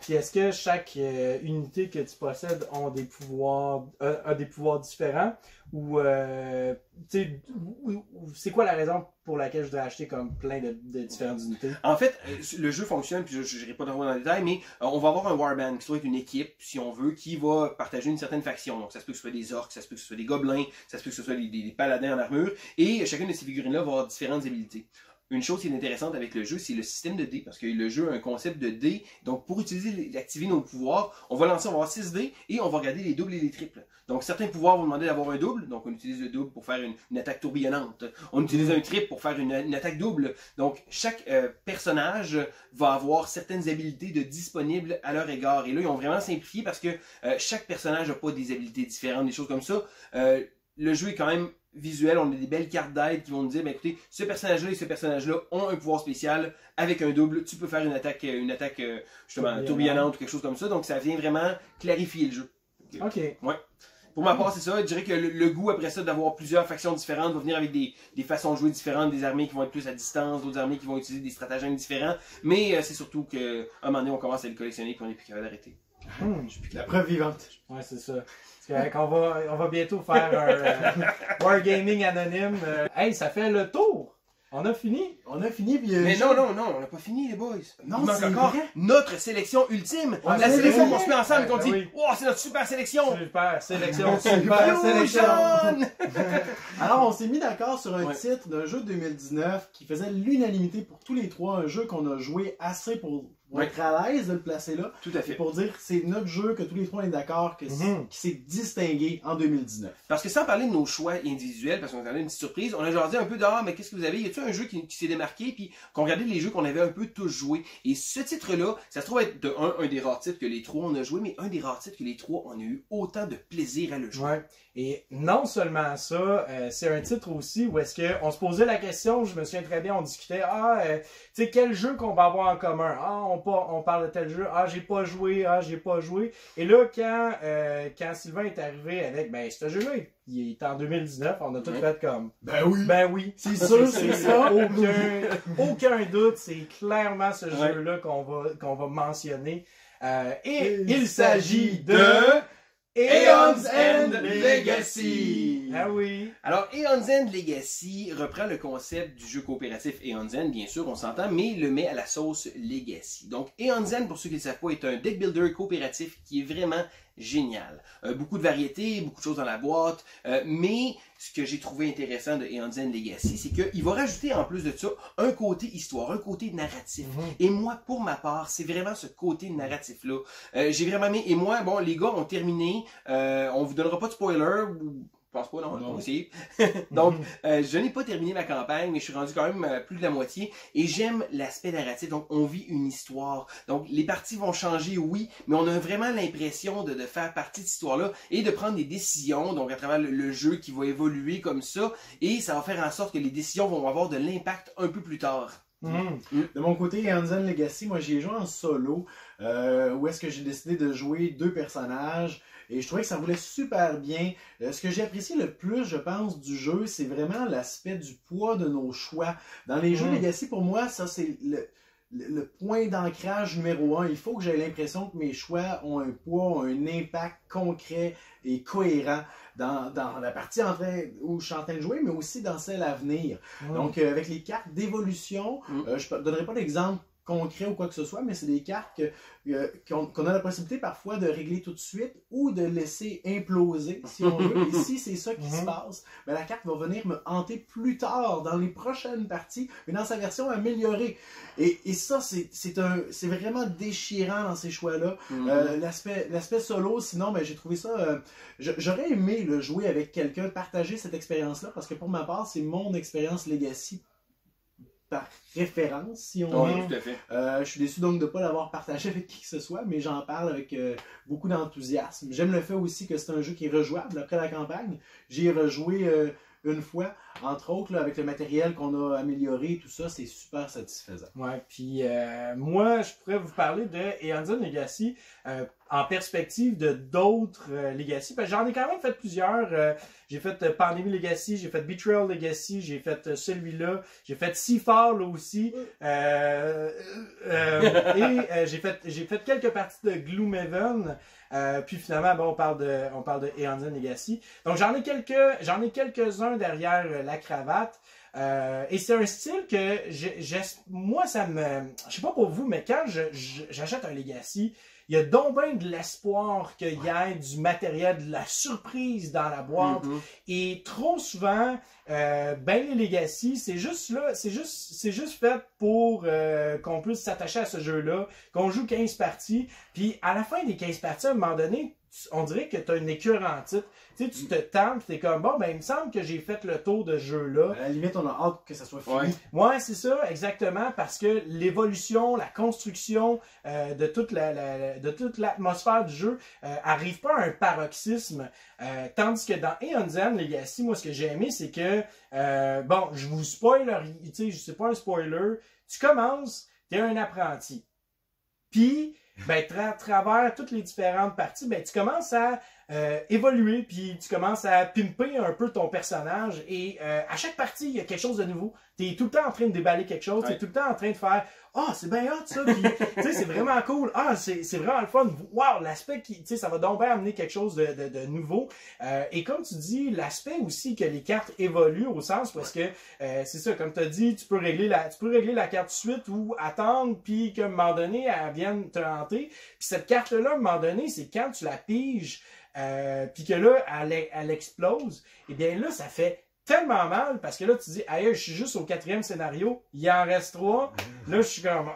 Puis est-ce que chaque unité que tu possèdes a des pouvoirs différents ou c'est quoi la raison pour laquelle je dois acheter comme plein de différentes unités? En fait, le jeu fonctionne, puis je n'irai pas trop dans le détail, mais on va avoir un warband qui soit une équipe, si on veut, qui va partager une certaine faction. Donc ça se peut que ce soit des orques, ça se peut que ce soit des gobelins, ça se peut que ce soit des paladins en armure, et chacune de ces figurines-là va avoir différentes habilités. Une chose qui est intéressante avec le jeu, c'est le système de dés, parce que le jeu a un concept de dés. Donc, pour activer nos pouvoirs, on va avoir 6 dés et on va regarder les doubles et les triples. Donc, certains pouvoirs vont demander d'avoir un double. Donc, on utilise le double pour faire une attaque tourbillonnante. On utilise un triple pour faire une attaque double. Donc, chaque personnage va avoir certaines habilités disponibles à leur égard. Et là, ils ont vraiment simplifié parce que chaque personnage n'a pas des habilités différentes, des choses comme ça. Le jeu est quand même visuel, on a des belles cartes d'aide qui vont nous dire, ben écoutez, ce personnage-là et ce personnage-là ont un pouvoir spécial avec un double, tu peux faire une attaque justement tourbillonnante ou quelque chose comme ça, donc ça vient vraiment clarifier le jeu. Ok. Ouais. Pour ma part, c'est ça. Je dirais que le goût après ça d'avoir plusieurs factions différentes va venir avec des façons de jouer différentes, des armées qui vont être plus à distance, d'autres armées qui vont utiliser des stratagèmes différents, mais c'est surtout qu'à un moment donné, on commence à le collectionner et on n'est plus capable d'arrêter. La preuve vivante. Ouais, c'est ça. On va bientôt faire un Wargaming anonyme. Hey, ça fait le tour! On a fini? On a fini, puis... Mais non, on n'a pas fini, les boys. Non, il manque encore notre sélection ultime. Ouais, la sélection qu'on se met ensemble et qu'on dit « Oh, c'est notre super sélection! » Super sélection, super sélection! Alors, on s'est mis d'accord sur un titre d'un jeu de 2019 qui faisait l'unanimité pour tous les trois. Un jeu qu'on a joué assez pour vont être à l'aise de le placer là. Tout à fait. Et pour dire que c'est notre jeu, que tous les trois on est d'accord, qui s'est distingué en 2019. Parce que sans parler de nos choix individuels, parce qu'on a une petite surprise, on a genre dit un peu dehors, mais qu'est-ce que vous avez? Y a-t-il un jeu qui s'est démarqué, puis qu'on regardait les jeux qu'on avait un peu tous joués? Et ce titre-là, ça se trouve être un des rares titres que les trois on a joué, mais un des rares titres que les trois on a eu autant de plaisir à le jouer. Ouais. Et non seulement ça, c'est un titre aussi où est-ce qu'on se posait la question, je me souviens très bien, on discutait, tu sais, quel jeu qu'on va avoir en commun? On parle de tel jeu, j'ai pas joué, j'ai pas joué. Et là, quand Sylvain est arrivé avec, ce jeu-là, il est en 2019, on a tout fait comme, ben oui, c'est sûr, c'est ça, aucun doute, c'est clairement ce jeu-là qu'on va mentionner. Et il s'agit de... Aeon's End Legacy! Ah oui! Alors, Aeon's End Legacy reprend le concept du jeu coopératif Aeon's End, bien sûr, on s'entend, mais le met à la sauce Legacy. Donc, Aeon's End, pour ceux qui ne le savent pas, est un deck builder coopératif qui est vraiment génial. Beaucoup de variétés, beaucoup de choses dans la boîte, mais ce que j'ai trouvé intéressant de Aeon's End Legacy, c'est qu'il va rajouter en plus de ça un côté histoire, un côté narratif. Et moi, pour ma part, c'est vraiment ce côté narratif-là. J'ai vraiment aimé, et moi, bon, les gars ont terminé, on vous donnera pas de spoiler, je pense pas, non. Aussi. Donc, je n'ai pas terminé ma campagne, mais je suis rendu quand même plus de la moitié. Et j'aime l'aspect narratif. Donc, on vit une histoire. Donc, les parties vont changer, oui, mais on a vraiment l'impression de faire partie de cette histoire-là et de prendre des décisions, donc à travers le jeu qui va évoluer comme ça. Et ça va faire en sorte que les décisions vont avoir de l'impact un peu plus tard. De mon côté, Aeon's End Legacy, moi j'y ai joué en solo, où est-ce que j'ai décidé de jouer 2 personnages. Et je trouvais que ça voulait super bien. Ce que j'ai apprécié le plus, je pense, du jeu, c'est vraiment l'aspect du poids de nos choix. Dans les jeux Legacy, pour moi, ça c'est le point d'ancrage numéro 1. Il faut que j'ai l'impression que mes choix ont un poids, ont un impact concret et cohérent dans la partie où je suis en train de jouer, mais aussi dans celle à venir. Donc, avec les cartes d'évolution, je ne donnerai pas d'exemple concret ou quoi que ce soit, mais c'est des cartes qu'on a la possibilité parfois de régler tout de suite ou de laisser imploser, si on veut. Et si c'est ça qui se passe, ben la carte va venir me hanter plus tard, dans les prochaines parties, mais dans sa version améliorée. Et ça, c'est vraiment déchirant dans ces choix-là. L'aspect solo, sinon, ben, j'ai trouvé ça... J'aurais aimé le jouer avec quelqu'un, partager cette expérience-là, parce que pour ma part, c'est mon expérience Legacy par référence, si on veut. Tout à fait. Je suis déçu donc de ne pas l'avoir partagé avec qui que ce soit, mais j'en parle avec beaucoup d'enthousiasme. J'aime le fait aussi que c'est un jeu qui est rejouable après la campagne. J'y ai rejoué une fois, entre autres, là, avec le matériel qu'on a amélioré, tout ça, c'est super satisfaisant. Ouais, puis moi, je pourrais vous parler de Aeon's End Legacy en perspective de d'autres Legacy. J'en ai quand même fait plusieurs. J'ai fait Pandemic Legacy, j'ai fait Betrayal Legacy, j'ai fait celui-là, j'ai fait Seafall aussi. Et j'ai fait quelques parties de Gloomhaven. Puis finalement, bon, on parle de Aeon's End Legacy. Donc j'en ai quelques-uns derrière la cravate. Et c'est un style que moi ça me... Je sais pas pour vous, mais quand j'achète un Legacy, il y a donc bien de l'espoir qu'il y ait du matériel, de la surprise dans la boîte. Et trop souvent, les Legacy, c'est juste fait pour qu'on puisse s'attacher à ce jeu-là, qu'on joue 15 parties, puis à la fin des 15 parties, à un moment donné, on dirait que tu as une écœur en titre. Tu sais, tu te tentes, tu es comme, bon, ben, il me semble que j'ai fait le tour de ce jeu-là. À la limite, on a hâte que ça soit fini. Ouais, c'est ça, exactement, parce que l'évolution, la construction de toute l'atmosphère du jeu arrive pas à un paroxysme. Tandis que dans Aeon's End Legacy, moi, ce que j'ai aimé, c'est que, bon, je vous spoil, tu sais, c'est pas un spoiler, tu commences, tu es un apprenti. Puis, ben, à travers toutes les différentes parties, ben, tu commences à évoluer, puis tu commences à pimper un peu ton personnage, et à chaque partie, il y a quelque chose de nouveau. Tu es tout le temps en train de déballer quelque chose, tu es tout le temps en train de faire « Ah, c'est bien hot ça! » Puis, tu sais, c'est vraiment cool. « Ah, c'est vraiment le fun! » Wow, l'aspect qui, tu sais, ça va donc bien amener quelque chose de nouveau. Et comme tu dis, l'aspect aussi que les cartes évoluent au sens parce que, c'est ça, comme tu as dit, tu peux régler la carte tout de suite ou attendre, puis qu'à un moment donné, elle vienne te hanter. Puis cette carte-là, à un moment donné, c'est quand tu la piges, puis que là, elle explose, et bien là, ça fait tellement mal, parce que là, tu dis, aïe, je suis juste au 4e scénario, il en reste 3. Là, je suis comme,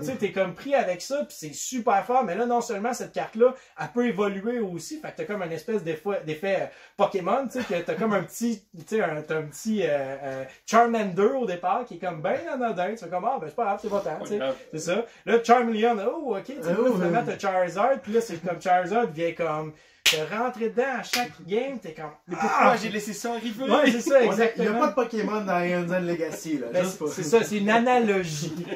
tu sais, t'es comme pris avec ça, puis c'est super fort, mais là, non seulement cette carte-là, elle peut évoluer aussi, fait que t'as comme une espèce d'effet Pokémon, tu sais, que t'as comme un petit, tu sais, t'as un petit Charmander au départ, qui est comme ben anodin, tu fais comme, ah, ben c'est pas grave, c'est pas tant, tu sais, c'est ça. Là, Charmeleon, oh, ok, tu sais, finalement, t'as Charizard, puis là, c'est comme Charizard vient comme te rentrer dedans à chaque game, t'es comme... Mais pourquoi j'ai laissé ça arriver? Ouais, c'est ça, exactement. Il n'y a pas de Pokémon dans Aeon Legacy, là. Ben, c'est ça, c'est une analogie.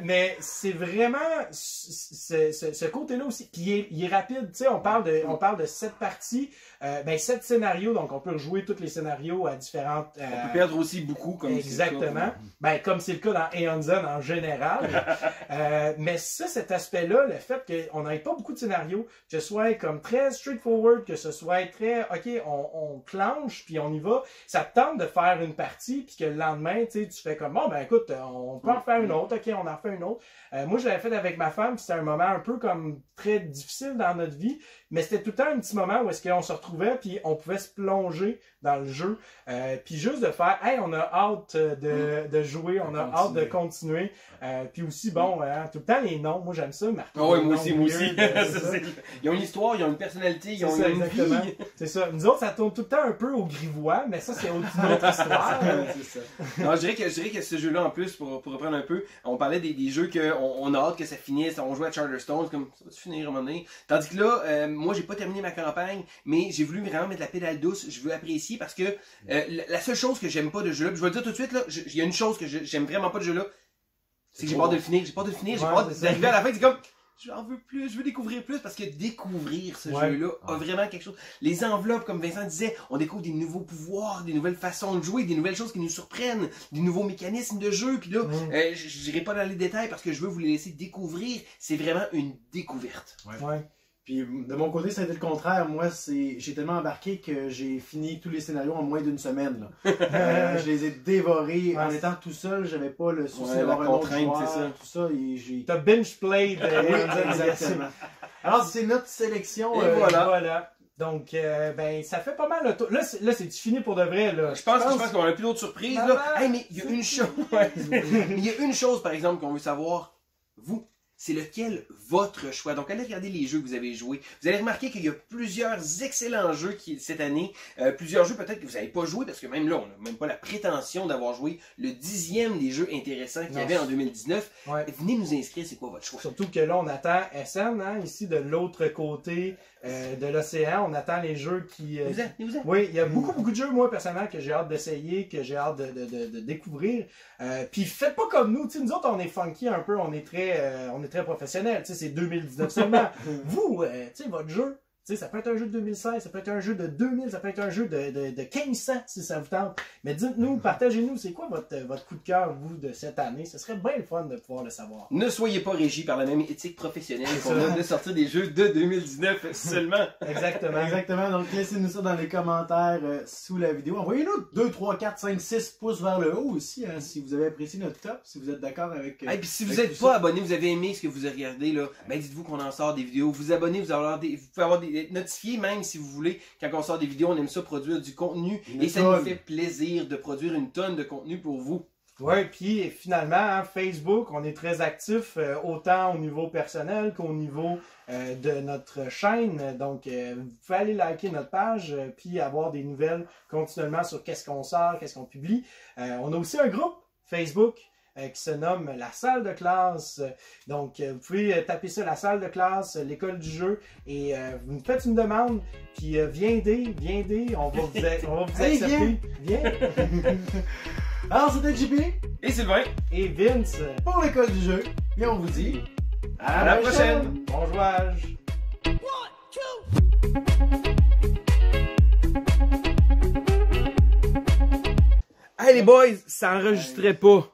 Mais c'est vraiment ce côté-là aussi. Puis il est rapide, tu sais, on parle de 7 parties, 7 scénarios, donc on peut rejouer tous les scénarios à différentes... on peut perdre aussi beaucoup, comme exactement. Ben, comme c'est le cas dans Aeon Zone en général. Mais ça, cet aspect-là, le fait qu'on n'ait pas beaucoup de scénarios, que ce soit comme très straightforward, que ce soit très, ok, on clenche, puis on y va, ça te tente de faire une partie, puis que le lendemain, tu sais, tu fais comme, bon, ben écoute, on peut en faire une autre, ok, on en fait une autre. Moi, je l'avais fait avec ma femme, puis c'était un moment un peu comme très difficile dans notre vie, mais c'était tout le temps un petit moment où est-ce qu'on se retrouvait, puis on pouvait se plonger dans le jeu, puis juste de faire, hey, on a hâte de jouer, on a hâte de continuer, puis aussi, bon, tout le temps les noms, moi j'aime ça, marquer. Oh, oui, moi aussi. Ils ont une histoire, ils ont une personnalité, ils ont une vie. C'est ça. Nous autres, ça tourne tout le temps un peu au grivois, mais ça, c'est une autre histoire. C'est ça. Non, je dirais que ce jeu-là, en plus, pour reprendre un peu, on parlait des jeux qu'on a hâte que ça finisse, on jouait à Charterstone, comme ça va-tu finir à un moment donné. Tandis que là, moi, j'ai pas terminé ma campagne, mais j'ai voulu vraiment mettre la pédale douce, je veux apprécier parce que la seule chose que j'aime pas de ce jeu-là, je vais le dire tout de suite, là, il y a une chose que j'aime vraiment pas de ce jeu-là, c'est que j'ai peur de le finir, j'ai peur d'arriver à la fin, c'est comme... J'en veux plus, je veux découvrir plus parce que découvrir ce jeu-là a vraiment quelque chose. Les enveloppes, comme Vincent disait, on découvre des nouveaux pouvoirs, des nouvelles façons de jouer, des nouvelles choses qui nous surprennent, des nouveaux mécanismes de jeu. Puis là, je n'irai pas dans les détails parce que je veux vous les laisser découvrir. C'est vraiment une découverte. Ouais. Puis de mon côté, ça a été le contraire. Moi, j'ai tellement embarqué que j'ai fini tous les scénarios en moins d'une semaine. Là. Je les ai dévorés en étant tout seul. J'avais pas le souci d'avoir un autre joueur, tout ça. T'as binge played. Exactement. Alors, c'est notre sélection. Et voilà. Donc, ça fait pas mal le tour. Là, c'est fini pour de vrai, là. Je pense qu'on a plus d'autres surprises, là. Hey, mais il y a une chose. Il y a une chose, par exemple, qu'on veut savoir. Vous. C'est lequel votre choix. Donc, allez regarder les jeux que vous avez joués. Vous allez remarquer qu'il y a plusieurs excellents jeux cette année. Plusieurs jeux peut-être que vous n'avez pas joué, parce que même là, on n'a même pas la prétention d'avoir joué le 10e des jeux intéressants qu'il y avait en 2019. Ouais. Venez nous inscrire, c'est quoi votre choix? Surtout que là, on attend SN, hein, ici, de l'autre côté de l'océan. On attend les jeux qui... Vous êtes. Oui, il y a beaucoup de jeux, moi, personnellement, que j'ai hâte d'essayer, que j'ai hâte de découvrir. Puis faites pas comme nous. T'sais, nous autres, on est funky un peu, on est très professionnel. C'est 2019 seulement. Vous, votre jeu, ça peut être un jeu de 2016, ça peut être un jeu de 2000, ça peut être un jeu de 1500 si ça vous tente. Mais dites-nous, partagez-nous, c'est quoi votre coup de cœur, vous, de cette année? Ce serait bien le fun de pouvoir le savoir. Ne soyez pas régi par la même éthique professionnelle qu'on a de sortir des jeux de 2019 seulement. Exactement. Donc, laissez-nous ça dans les commentaires sous la vidéo. Envoyez-nous 2, 3, 4, 5, 6 pouces vers le haut aussi, hein, si vous avez apprécié notre top, si vous êtes d'accord avec... Et puis si vous n'êtes pas abonné, vous avez aimé ce que vous avez regardé, là, ben dites-vous qu'on en sort des vidéos. Vous abonnez, vous pouvez avoir être notifié même si vous voulez. Quand on sort des vidéos, on aime ça produire du contenu et ça nous fait plaisir de produire une tonne de contenu pour vous. Oui, puis finalement, hein, Facebook, on est très actif autant au niveau personnel qu'au niveau de notre chaîne. Donc, vous pouvez aller liker notre page puis avoir des nouvelles continuellement sur qu'est-ce qu'on sort, qu'est-ce qu'on publie. On a aussi un groupe Facebook qui se nomme La Salle de Classe. Donc, vous pouvez taper ça, La Salle de Classe, l'école du jeu, et vous nous faites une demande, puis viendez, on va vous accepter. Viens! Alors, c'était JP et Sylvain et Vince pour l'école du jeu, et on vous dit à la prochaine! Bon jouage! Hey les boys, ça enregistrait pas.